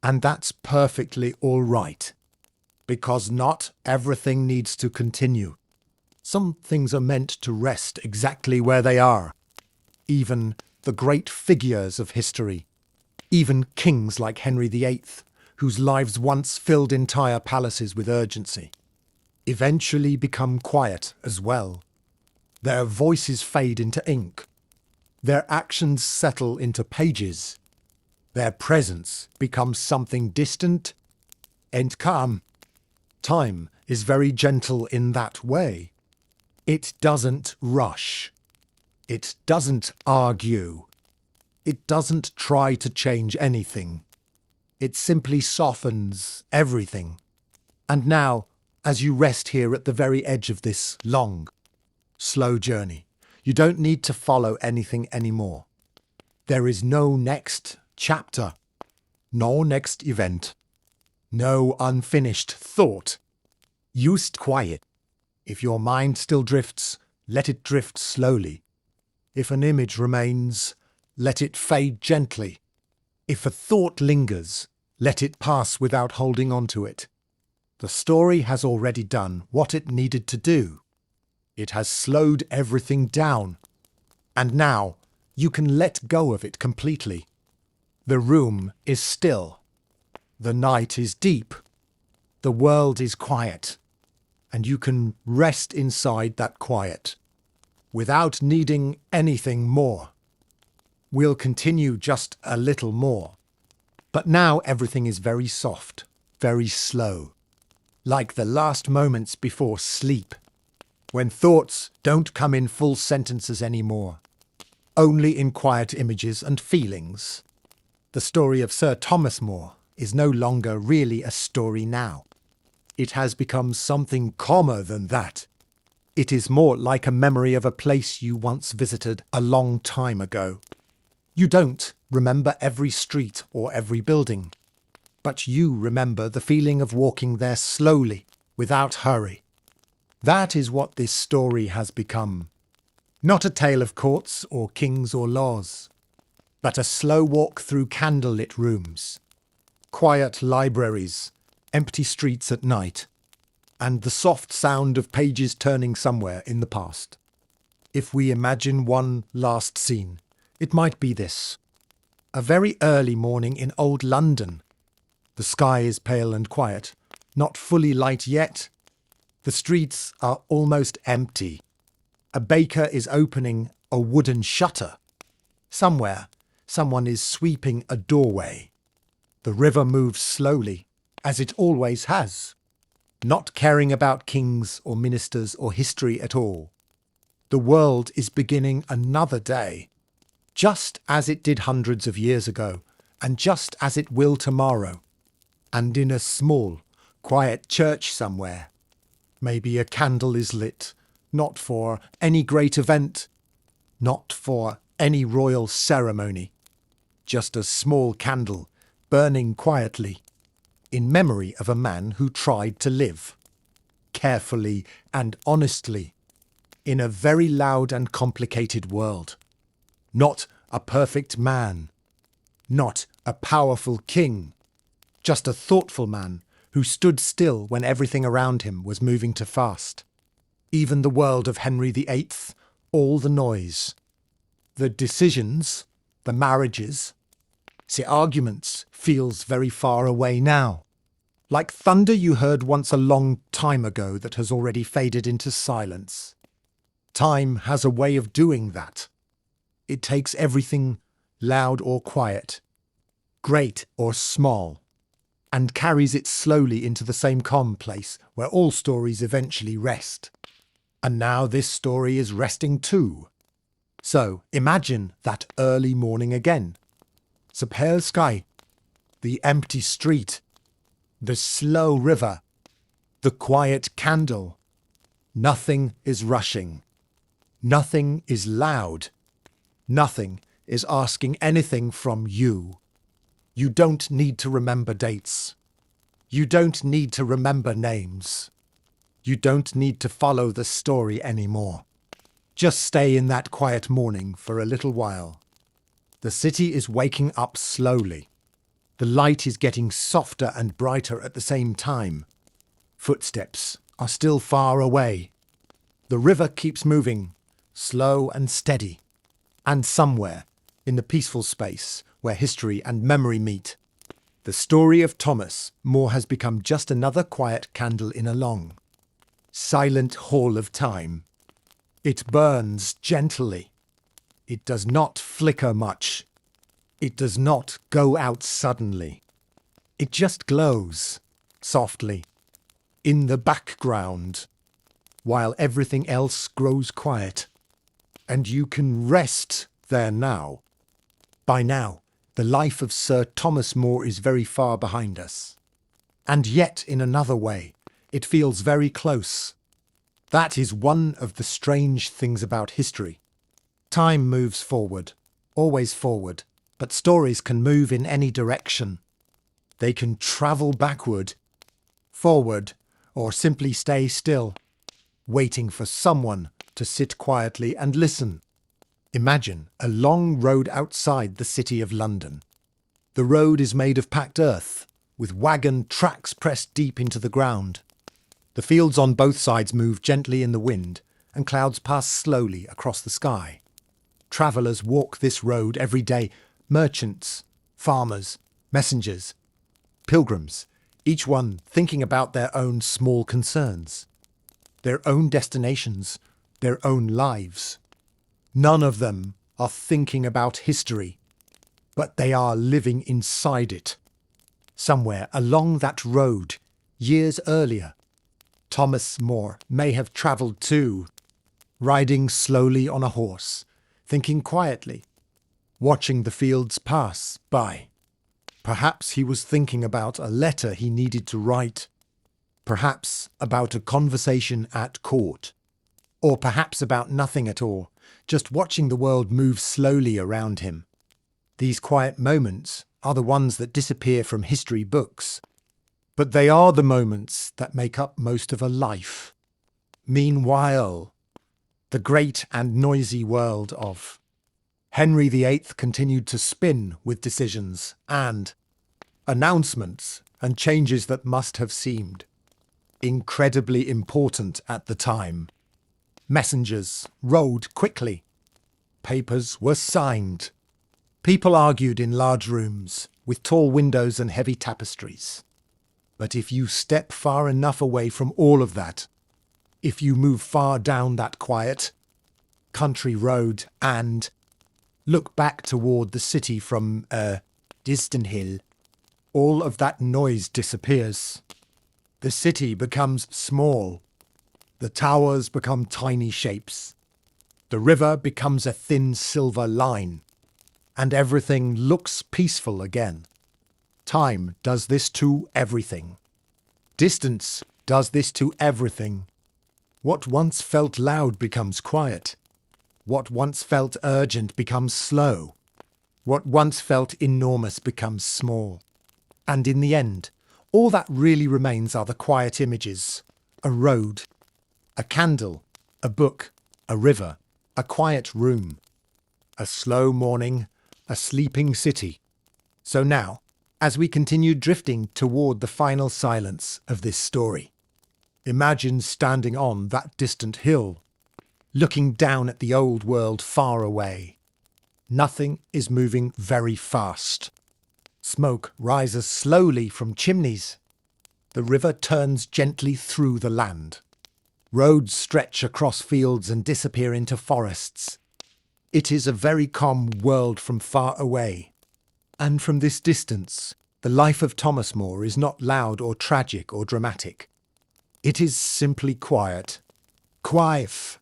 Speaker 1: And that's perfectly all right. Because not everything needs to continue. Some things are meant to rest exactly where they are. Even the great figures of history. Even kings like Henry VIII, whose lives once filled entire palaces with urgency, eventually become quiet as well. Their voices fade into ink. Their actions settle into pages. Their presence becomes something distant and calm. Time is very gentle in that way. It doesn't rush. It doesn't argue. It doesn't try to change anything. It simply softens everything. And now, as you rest here at the very edge of this long, slow journey, you don't need to follow anything anymore. There is no next chapter, no next event, no unfinished thought. Just quiet. If your mind still drifts, let it drift slowly. If an image remains, let it fade gently. If a thought lingers, let it pass without holding on to it. The story has already done what it needed to do. It has slowed everything down. And now you can let go of it completely. The room is still. The night is deep. The world is quiet. And you can rest inside that quiet, without needing anything more. We'll continue just a little more. But now everything is very soft, very slow, like the last moments before sleep, when thoughts don't come in full sentences anymore, only in quiet images and feelings. The story of Sir Thomas More is no longer really a story now. It has become something calmer than that. It is more like a memory of a place you once visited a long time ago. You don't remember every street or every building, but you remember the feeling of walking there slowly, without hurry. That is what this story has become. Not a tale of courts or kings or laws, but a slow walk through candlelit rooms, quiet libraries, empty streets at night, and the soft sound of pages turning somewhere in the past. If we imagine one last scene, it might be this. A very early morning in old London. The sky is pale and quiet, not fully light yet. The streets are almost empty. A baker is opening a wooden shutter. Somewhere, someone is sweeping a doorway. The river moves slowly, as it always has, not caring about kings or ministers or history at all. The world is beginning another day, just as it did hundreds of years ago, and just as it will tomorrow. And in a small, quiet church somewhere, maybe a candle is lit, not for any great event, not for any royal ceremony, just a small candle burning quietly, in memory of a man who tried to live, carefully and honestly, in a very loud and complicated world. Not a perfect man, not a powerful king, just a thoughtful man who stood still when everything around him was moving too fast. Even the world of Henry VIII, all the noise, the decisions, the marriages, the arguments feels very far away now. Like thunder you heard once a long time ago that has already faded into silence. Time has a way of doing that. It takes everything, loud or quiet, great or small, and carries it slowly into the same calm place where all stories eventually rest. And now this story is resting too. So imagine that early morning again. The pale sky, the empty street, the slow river, the quiet candle. Nothing is rushing. Nothing is loud. Nothing is asking anything from you. You don't need to remember dates. You don't need to remember names. You don't need to follow the story anymore. Just stay in that quiet morning for a little while. The city is waking up slowly. The light is getting softer and brighter at the same time. Footsteps are still far away. The river keeps moving, slow and steady. And somewhere, in the peaceful space where history and memory meet, the story of Thomas More has become just another quiet candle in a long, silent hall of time. It burns gently. It does not flicker much. It does not go out suddenly. It just glows, softly, in the background, while everything else grows quiet. And you can rest there now. By now, the life of Sir Thomas More is very far behind us. And yet, in another way, it feels very close. That is one of the strange things about history. Time moves forward, always forward, but stories can move in any direction. They can travel backward, forward, or simply stay still, waiting for someone to sit quietly and listen. Imagine a long road outside the city of London. The road is made of packed earth, with wagon tracks pressed deep into the ground. The fields on both sides move gently in the wind, and clouds pass slowly across the sky. Travellers walk this road every day, merchants, farmers, messengers, pilgrims, each one thinking about their own small concerns, their own destinations, their own lives. None of them are thinking about history, but they are living inside it. Somewhere along that road, years earlier, Thomas More may have travelled too, riding slowly on a horse, thinking quietly, watching the fields pass by. Perhaps he was thinking about a letter he needed to write, perhaps about a conversation at court, or perhaps about nothing at all, just watching the world move slowly around him. These quiet moments are the ones that disappear from history books, but they are the moments that make up most of a life. Meanwhile, the great and noisy world of Henry VIII continued to spin with decisions and announcements and changes that must have seemed incredibly important at the time. Messengers rode quickly. Papers were signed. People argued in large rooms, with tall windows and heavy tapestries. But if you step far enough away from all of that, if you move far down that quiet country road and look back toward the city from a distant hill, all of that noise disappears. The city becomes small. The towers become tiny shapes. The river becomes a thin silver line. And everything looks peaceful again. Time does this to everything. Distance does this to everything. What once felt loud becomes quiet. What once felt urgent becomes slow. What once felt enormous becomes small. And in the end, all that really remains are the quiet images. A road, a candle, a book, a river, a quiet room, a slow morning, a sleeping city. So now, as we continue drifting toward the final silence of this story, imagine standing on that distant hill, looking down at the old world far away. Nothing is moving very fast. Smoke rises slowly from chimneys. The river turns gently through the land. Roads stretch across fields and disappear into forests. It is a very calm world from far away. And from this distance, the life of Thomas More is not loud or tragic or dramatic. It is simply quiet. Quiet.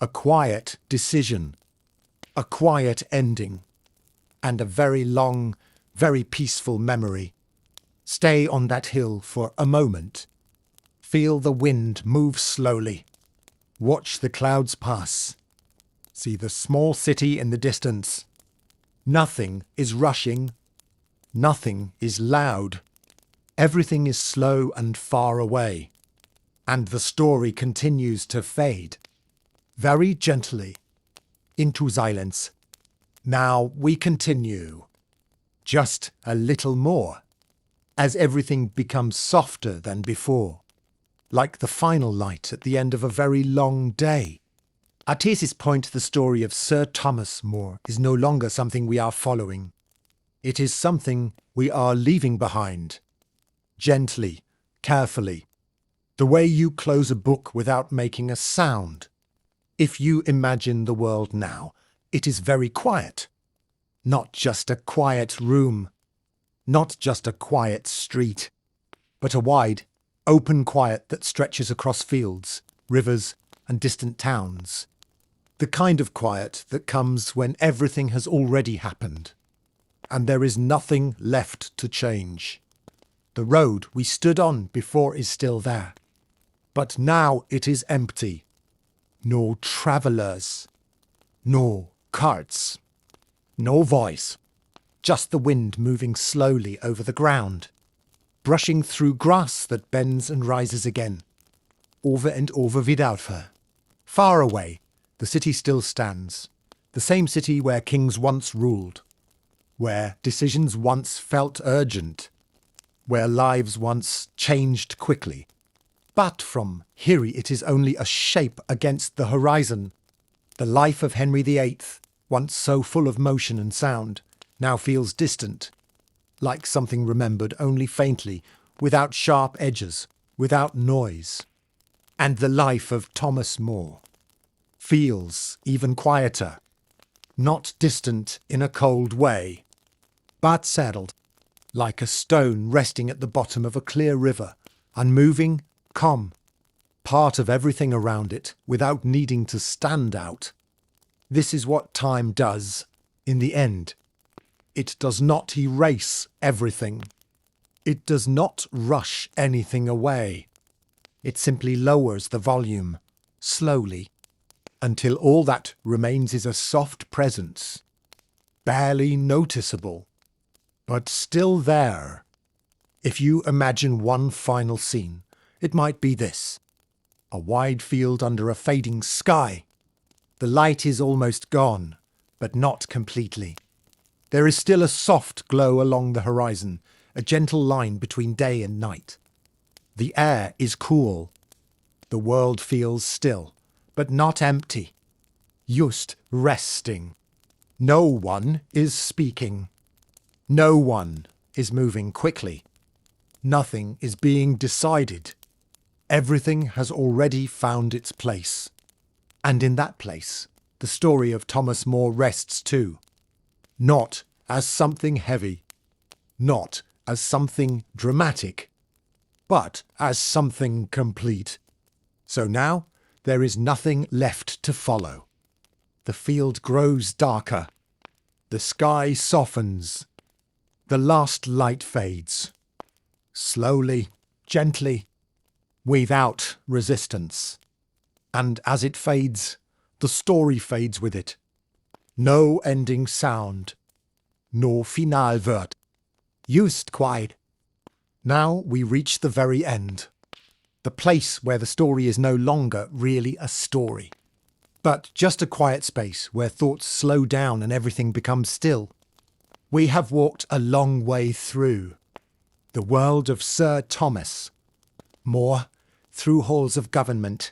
Speaker 1: A quiet decision. A quiet ending. And a very long, very peaceful memory. Stay on that hill for a moment. Feel the wind move slowly. Watch the clouds pass. See the small city in the distance. Nothing is rushing. Nothing is loud. Everything is slow and far away. And the story continues to fade. Very gently. Into silence. Now we continue. Just a little more. As everything becomes softer than before. Like the final light at the end of a very long day. At this point, the story of Sir Thomas More is no longer something we are following. It is something we are leaving behind. Gently, carefully. The way you close a book without making a sound. If you imagine the world now, it is very quiet. Not just a quiet room. Not just a quiet street. But a wide, open quiet that stretches across fields, rivers, and distant towns. The kind of quiet that comes when everything has already happened, and there is nothing left to change. The road we stood on before is still there, but now it is empty. No travellers, no carts, no voice, just the wind moving slowly over the ground, brushing through grass that bends and rises again, over and over without her. Far away, the city still stands, the same city where kings once ruled, where decisions once felt urgent, where lives once changed quickly. But from here it is only a shape against the horizon. The life of Henry VIII, once so full of motion and sound, now feels distant, like something remembered only faintly, without sharp edges, without noise. And the life of Thomas More feels even quieter, not distant in a cold way, but settled, like a stone resting at the bottom of a clear river, unmoving, calm, part of everything around it without needing to stand out. This is what time does, in the end. It does not erase everything. It does not rush anything away. It simply lowers the volume, slowly, until all that remains is a soft presence, barely noticeable, but still there. If you imagine one final scene, it might be this. A wide field under a fading sky. The light is almost gone, but not completely. There is still a soft glow along the horizon, a gentle line between day and night. The air is cool. The world feels still, but not empty. Just resting. No one is speaking. No one is moving quickly. Nothing is being decided. Everything has already found its place. And in that place, the story of Thomas More rests too. Not as something heavy, not as something dramatic, but as something complete. So now there is nothing left to follow. The field grows darker. The sky softens. The last light fades. Slowly, gently, without resistance. And as it fades, the story fades with it. No ending sound. No Finalwort. Just quiet. Now we reach the very end. The place where the story is no longer really a story, but just a quiet space where thoughts slow down and everything becomes still. We have walked a long way through the world of Sir Thomas More, through halls of government,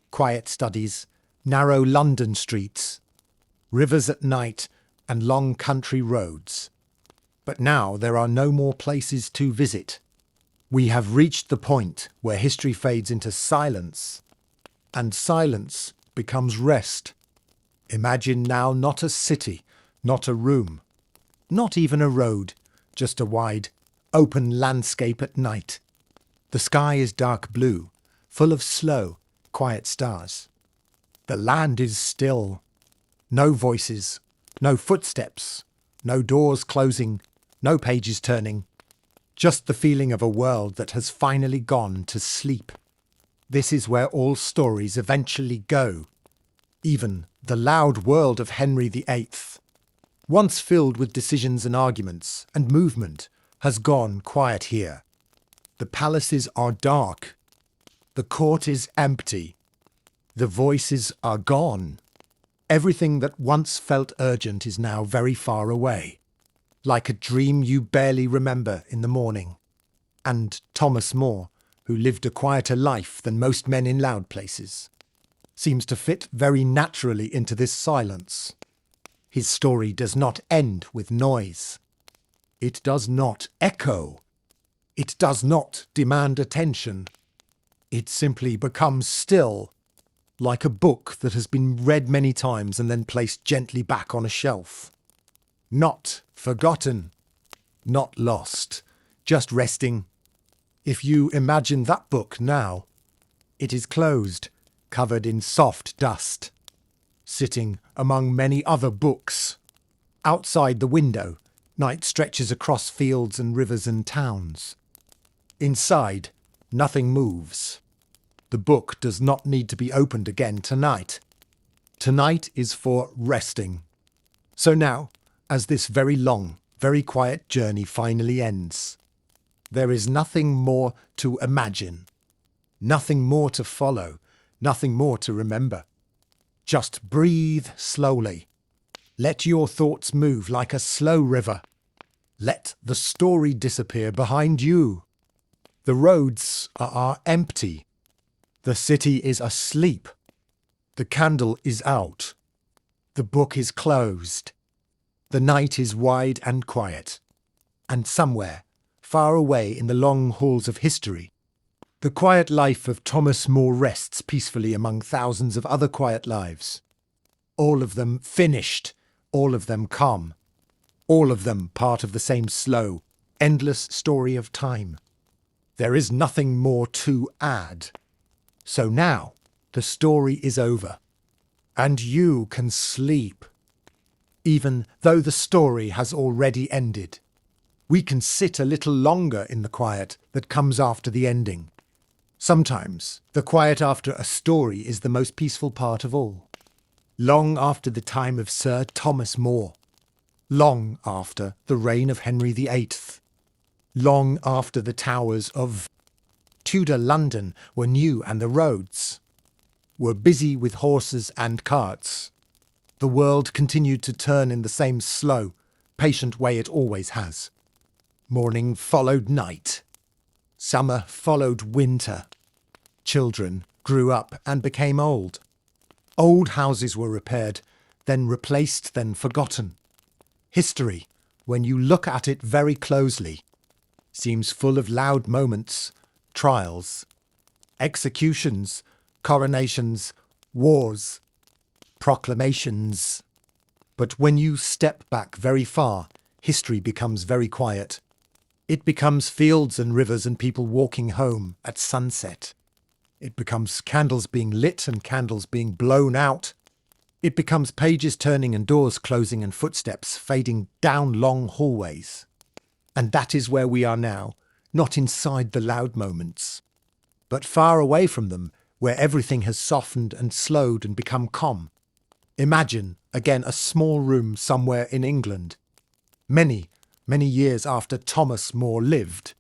Speaker 1: quiet studies, narrow London streets, rivers at night, and long country roads. But now there are no more places to visit. We have reached the point where history fades into silence, and silence becomes rest. Imagine now not a city, not a room, not even a road, just a wide, open landscape at night. The sky is dark blue, full of slow, quiet stars. The land is still. No voices, no footsteps, no doors closing, no pages turning. Just the feeling of a world that has finally gone to sleep. This is where all stories eventually go. Even the loud world of Henry VIII, once filled with decisions and arguments and movement, has gone quiet here. The palaces are dark. The court is empty. The voices are gone. Everything that once felt urgent is now very far away, like a dream you barely remember in the morning. And Thomas More, who lived a quieter life than most men in loud places, seems to fit very naturally into this silence. His story does not end with noise. It does not echo. It does not demand attention. It simply becomes still, like a book that has been read many times and then placed gently back on a shelf. Not forgotten, not lost, just resting. If you imagine that book now, it is closed, covered in soft dust, sitting among many other books. Outside the window, night stretches across fields and rivers and towns. Inside, nothing moves. The book does not need to be opened again tonight. Tonight is for resting. So now, as this very long, very quiet journey finally ends, there is nothing more to imagine, nothing more to follow, nothing more to remember. Just breathe slowly. Let your thoughts move like a slow river. Let the story disappear behind you. The roads are empty. The city is asleep. The candle is out. The book is closed. The night is wide and quiet. And somewhere, far away in the long halls of history, the quiet life of Thomas More rests peacefully among thousands of other quiet lives. All of them finished, all of them calm, all of them part of the same slow, endless story of time. There is nothing more to add. So now, the story is over, and you can sleep. Even though the story has already ended, we can sit a little longer in the quiet that comes after the ending. Sometimes, the quiet after a story is the most peaceful part of all. Long after the time of Sir Thomas More, long after the reign of Henry VIII, long after the towers of Tudor London were new and the roads were busy with horses and carts, the world continued to turn in the same slow, patient way it always has. Morning followed night. Summer followed winter. Children grew up and became old. Old houses were repaired. then replaced, then forgotten. History, when you look at it very closely, seems full of loud moments, trials, executions, coronations, wars, proclamations. But when you step back very far, history becomes very quiet. It becomes fields and rivers and people walking home at sunset. It becomes candles being lit and candles being blown out. It becomes pages turning and doors closing and footsteps fading down long hallways. And that is where we are now, not inside the loud moments, but far away from them, where everything has softened and slowed and become calm. Imagine, again, a small room somewhere in England, many, many years after Thomas More lived.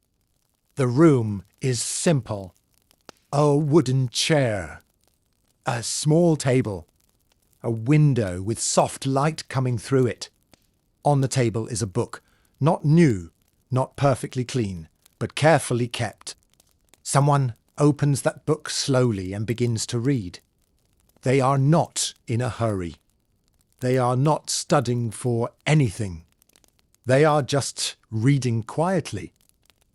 Speaker 1: The room is simple. A wooden chair, a small table, a window with soft light coming through it. On the table is a book, not new, not perfectly clean, but carefully kept. Someone opens that book slowly and begins to read. They are not in a hurry. They are not studying for anything. They are just reading quietly,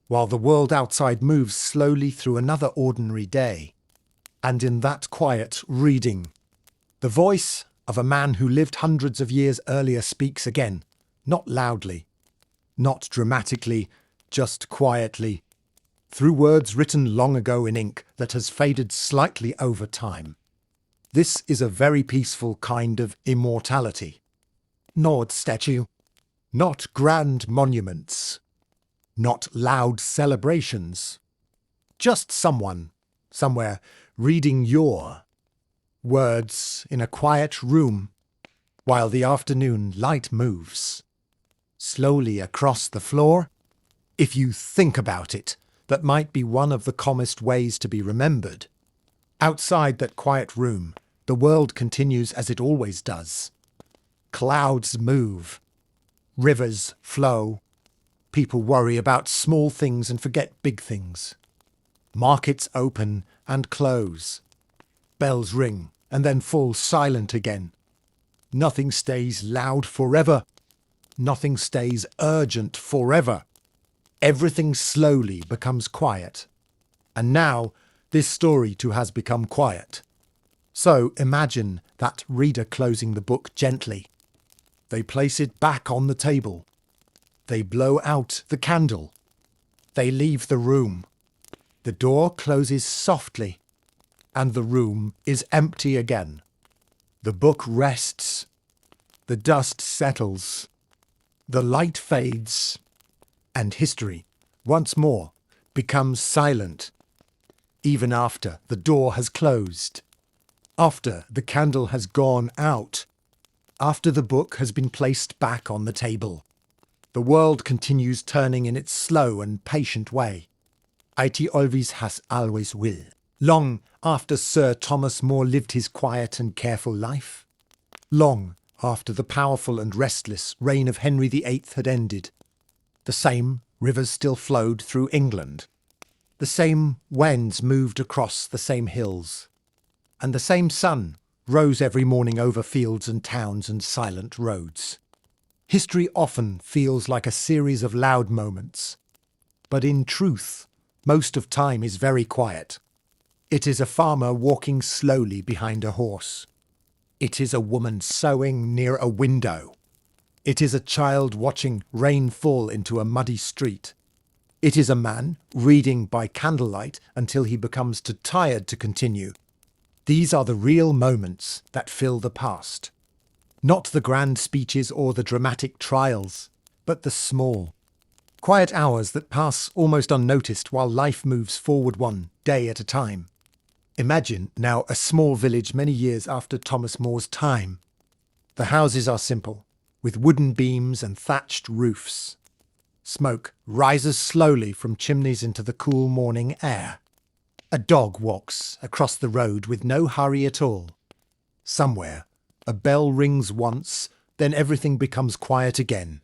Speaker 1: while the world outside moves slowly through another ordinary day. And in that quiet reading, the voice of a man who lived hundreds of years earlier speaks again, not loudly, not dramatically, just quietly, through words written long ago in ink that has faded slightly over time. This is a very peaceful kind of immortality. Not statue, not grand monuments, not loud celebrations. Just someone, somewhere, reading your words in a quiet room while the afternoon light moves slowly across the floor. If you think about it, that might be one of the calmest ways to be remembered. Outside that quiet room, the world continues as it always does. Clouds move, rivers flow, people worry about small things and forget big things. Markets open and close. Bells ring and then fall silent again. Nothing stays loud forever. Nothing stays urgent forever. Everything slowly becomes quiet. And now this story too has become quiet. So imagine that reader closing the book gently. They place it back on the table. They blow out the candle. They leave the room. The door closes softly, and the room is empty again. The book rests. The dust settles. The light fades. And history, once more, becomes silent, even after the door has closed, after the candle has gone out, after the book has been placed back on the table. The world continues turning in its slow and patient way. It always has always will. Long after Sir Thomas More lived his quiet and careful life, long after the powerful and restless reign of Henry VIII had ended, the same rivers still flowed through England. The same winds moved across the same hills. And the same sun rose every morning over fields and towns and silent roads. History often feels like a series of loud moments. But in truth, most of time is very quiet. It is a farmer walking slowly behind a horse. It is a woman sewing near a window. It is a child watching rain fall into a muddy street. It is a man reading by candlelight until he becomes too tired to continue. These are the real moments that fill the past. Not the grand speeches or the dramatic trials, but the small, quiet hours that pass almost unnoticed while life moves forward one day at a time. Imagine now a small village many years after Thomas More's time. The houses are simple, with wooden beams and thatched roofs. Smoke rises slowly from chimneys into the cool morning air. A dog walks across the road with no hurry at all. Somewhere, a bell rings once, then everything becomes quiet again.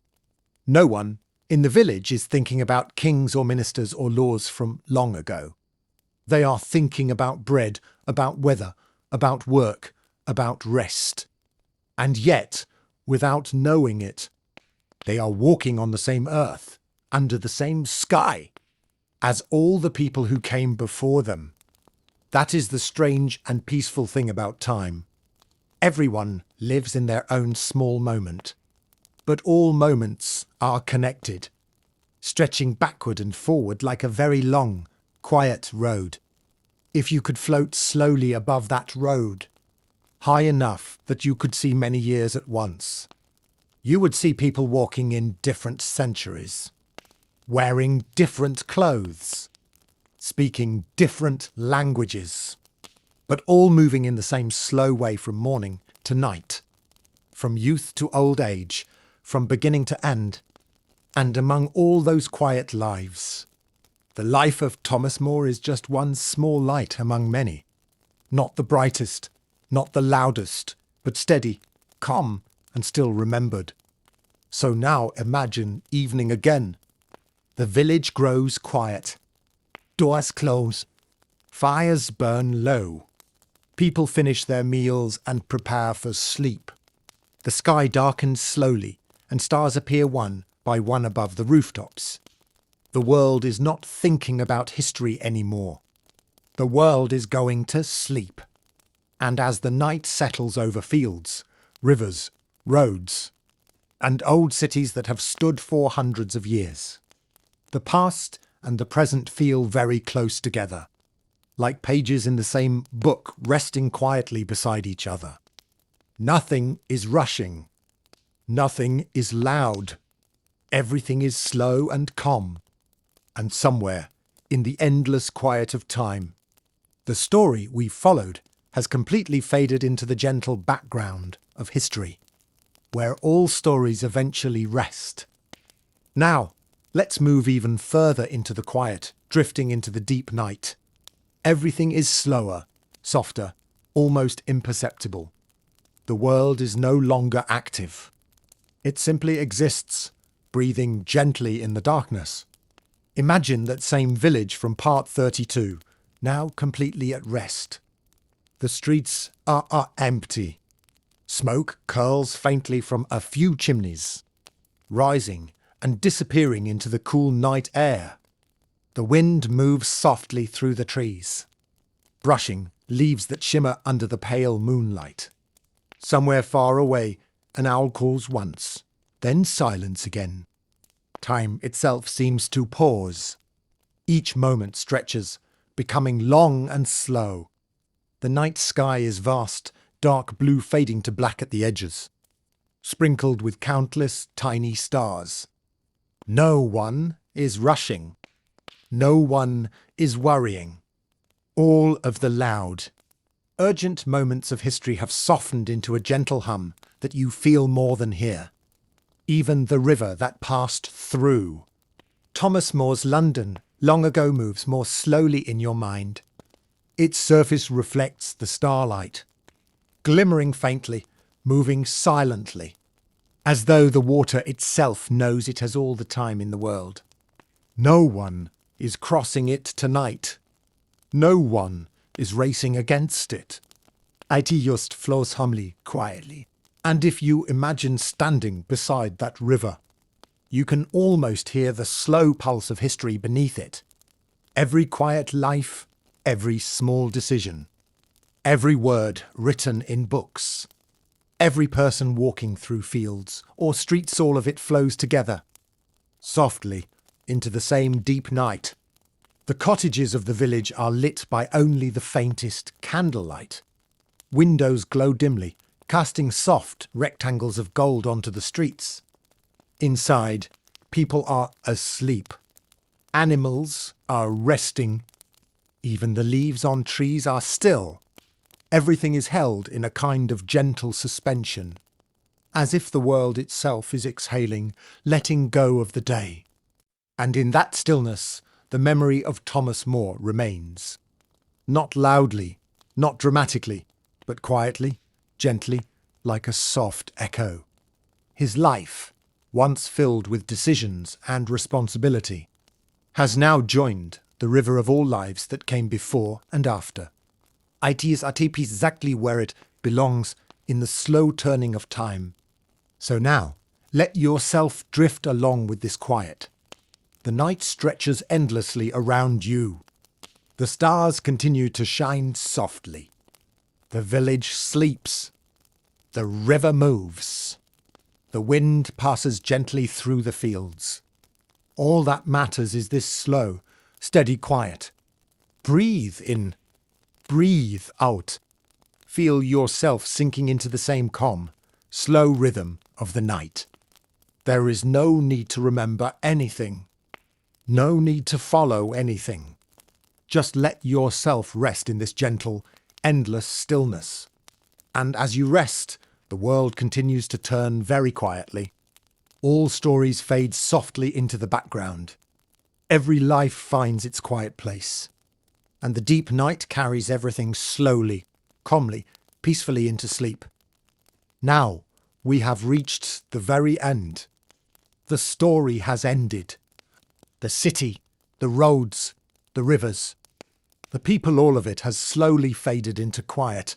Speaker 1: No one in the village is thinking about kings or ministers or laws from long ago. They are thinking about bread, about weather, about work, about rest. And yet, without knowing it, they are walking on the same earth, under the same sky, as all the people who came before them. That is the strange and peaceful thing about time. Everyone lives in their own small moment, but all moments are connected, stretching backward and forward like a very long, quiet road. If you could float slowly above that road, high enough that you could see many years at once, you would see people walking in different centuries, wearing different clothes, speaking different languages, but all moving in the same slow way from morning to night, from youth to old age, from beginning to end. And among all those quiet lives, the life of Thomas More is just one small light among many. Not the brightest, not the loudest, but steady, calm, and still remembered. So now imagine evening again. The village grows quiet. Doors close. Fires burn low. People finish their meals and prepare for sleep. The sky darkens slowly, and stars appear one by one above the rooftops. The world is not thinking about history anymore. The world is going to sleep. And as the night settles over fields, rivers, roads, and old cities that have stood for hundreds of years, the past and the present feel very close together, like pages in the same book resting quietly beside each other. Nothing is rushing. Nothing is loud. Everything is slow and calm. And somewhere, in the endless quiet of time, the story we followed has completely faded into the gentle background of history, where all stories eventually rest. Now, let's move even further into the quiet, drifting into the deep night. Everything is slower, softer, almost imperceptible. The world is no longer active. It simply exists, breathing gently in the darkness. Imagine that same village from part 32, now completely at rest. The streets are empty. Smoke curls faintly from a few chimneys, rising and disappearing into the cool night air. The wind moves softly through the trees, brushing leaves that shimmer under the pale moonlight. Somewhere far away, an owl calls once, then silence again. Time itself seems to pause. Each moment stretches, becoming long and slow. The night sky is vast, dark blue fading to black at the edges, sprinkled with countless tiny stars. No one is rushing. No one is worrying. All of the loud, urgent moments of history have softened into a gentle hum that you feel more than hear. Even the river that passed through. Thomas More's London long ago moves more slowly in your mind. Its surface reflects the starlight, glimmering faintly, moving silently, as though the water itself knows it has all the time in the world. No one is crossing it tonight. No one is racing against it. It just flows humbly, quietly. And if you imagine standing beside that river, you can almost hear the slow pulse of history beneath it. Every quiet life, every small decision, every word written in books, every person walking through fields or streets, all of it flows together, softly, into the same deep night. The cottages of the village are lit by only the faintest candlelight. Windows glow dimly, casting soft rectangles of gold onto the streets. Inside, people are asleep. Animals are resting. Even the leaves on trees are still. Everything is held in a kind of gentle suspension, as if the world itself is exhaling, letting go of the day. And in that stillness, the memory of Thomas More remains. Not loudly, not dramatically, but quietly, gently, like a soft echo. His life, once filled with decisions and responsibility, has now joined the river of all lives that came before and after. It is exactly where it belongs in the slow turning of time. So now, let yourself drift along with this quiet. The night stretches endlessly around you. The stars continue to shine softly. The village sleeps. The river moves. The wind passes gently through the fields. All that matters is this slow, steady quiet. Breathe in. Breathe out. Feel yourself sinking into the same calm, slow rhythm of the night. There is no need to remember anything. No need to follow anything. Just let yourself rest in this gentle, endless stillness. And as you rest, the world continues to turn very quietly. All stories fade softly into the background. Every life finds its quiet place. And the deep night carries everything slowly, calmly, peacefully into sleep. Now we have reached the very end. The story has ended. The city, the roads, the rivers, the people, all of it has slowly faded into quiet.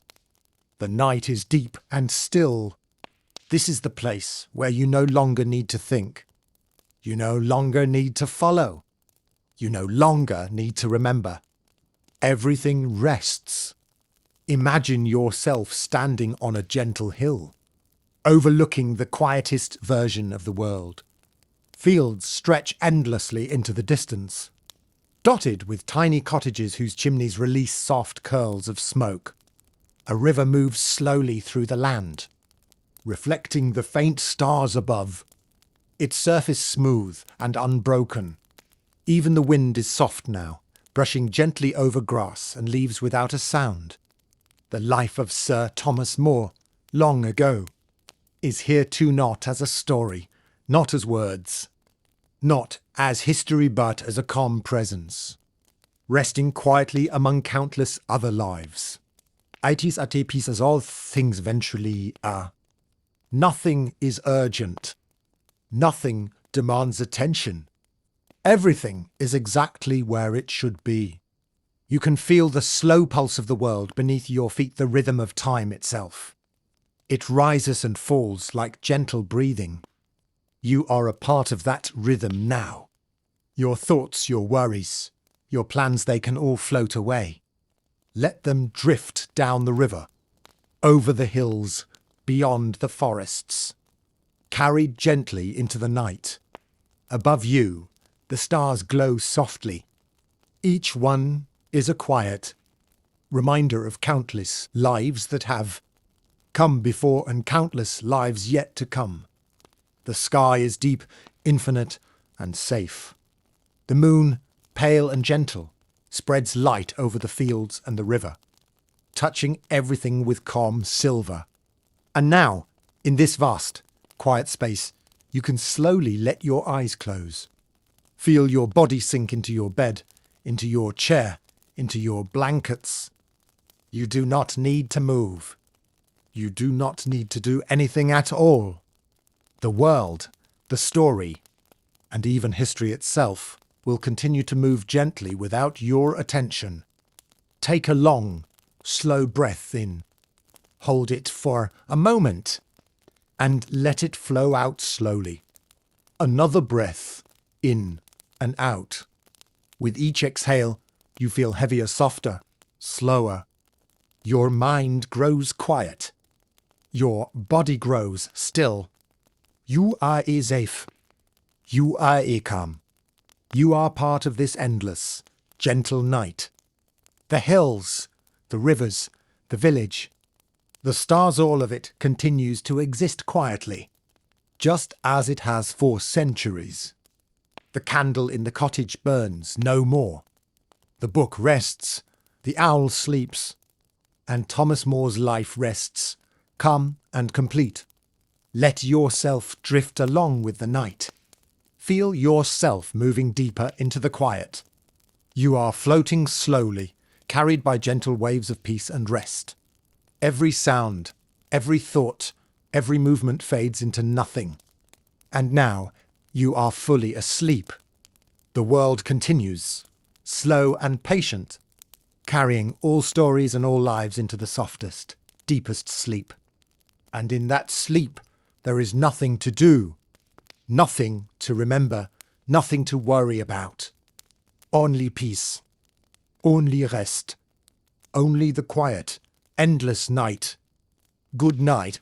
Speaker 1: The night is deep and still. This is the place where you no longer need to think. You no longer need to follow. You no longer need to remember. Everything rests. Imagine yourself standing on a gentle hill, overlooking the quietest version of the world. Fields stretch endlessly into the distance, dotted with tiny cottages whose chimneys release soft curls of smoke. A river moves slowly through the land, reflecting the faint stars above. Its surface smooth and unbroken. Even the wind is soft now, brushing gently over grass and leaves without a sound. The life of Sir Thomas More, long ago, is here too, not as a story, not as words, not as history, but as a calm presence, resting quietly among countless other lives. It is at a peace as all things eventually are. Nothing is urgent. Nothing demands attention. Everything is exactly where it should be. You can feel the slow pulse of the world beneath your feet, the rhythm of time itself. It rises and falls like gentle breathing. You are a part of that rhythm now. Your thoughts, your worries, your plans, they can all float away. Let them drift down the river, over the hills, beyond the forests, carried gently into the night. Above you, the stars glow softly. Each one is a quiet reminder of countless lives that have come before and countless lives yet to come. The sky is deep, infinite, and safe. The moon, pale and gentle, spreads light over the fields and the river, touching everything with calm silver. And now, in this vast, quiet space, you can slowly let your eyes close. Feel your body sink into your bed, into your chair, into your blankets. You do not need to move. You do not need to do anything at all. The world, the story, and even history itself will continue to move gently without your attention. Take a long, slow breath in. Hold it for a moment and let it flow out slowly. Another breath in and out. With each exhale, you feel heavier, softer, slower. Your mind grows quiet. Your body grows still. You are safe. You are calm. You are part of this endless, gentle night. The hills, the rivers, the village, the stars, all of it continues to exist quietly, just as it has for centuries. The candle in the cottage burns no more. The book rests, the owl sleeps, and Thomas More's life rests, calm and complete. Let yourself drift along with the night. Feel yourself moving deeper into the quiet. You are floating slowly, carried by gentle waves of peace and rest. Every sound, every thought, every movement fades into nothing. And now you are fully asleep. The world continues, slow and patient, carrying all stories and all lives into the softest, deepest sleep. And in that sleep, there is nothing to do, nothing to remember, nothing to worry about. Only peace, only rest, only the quiet, endless night. Good night.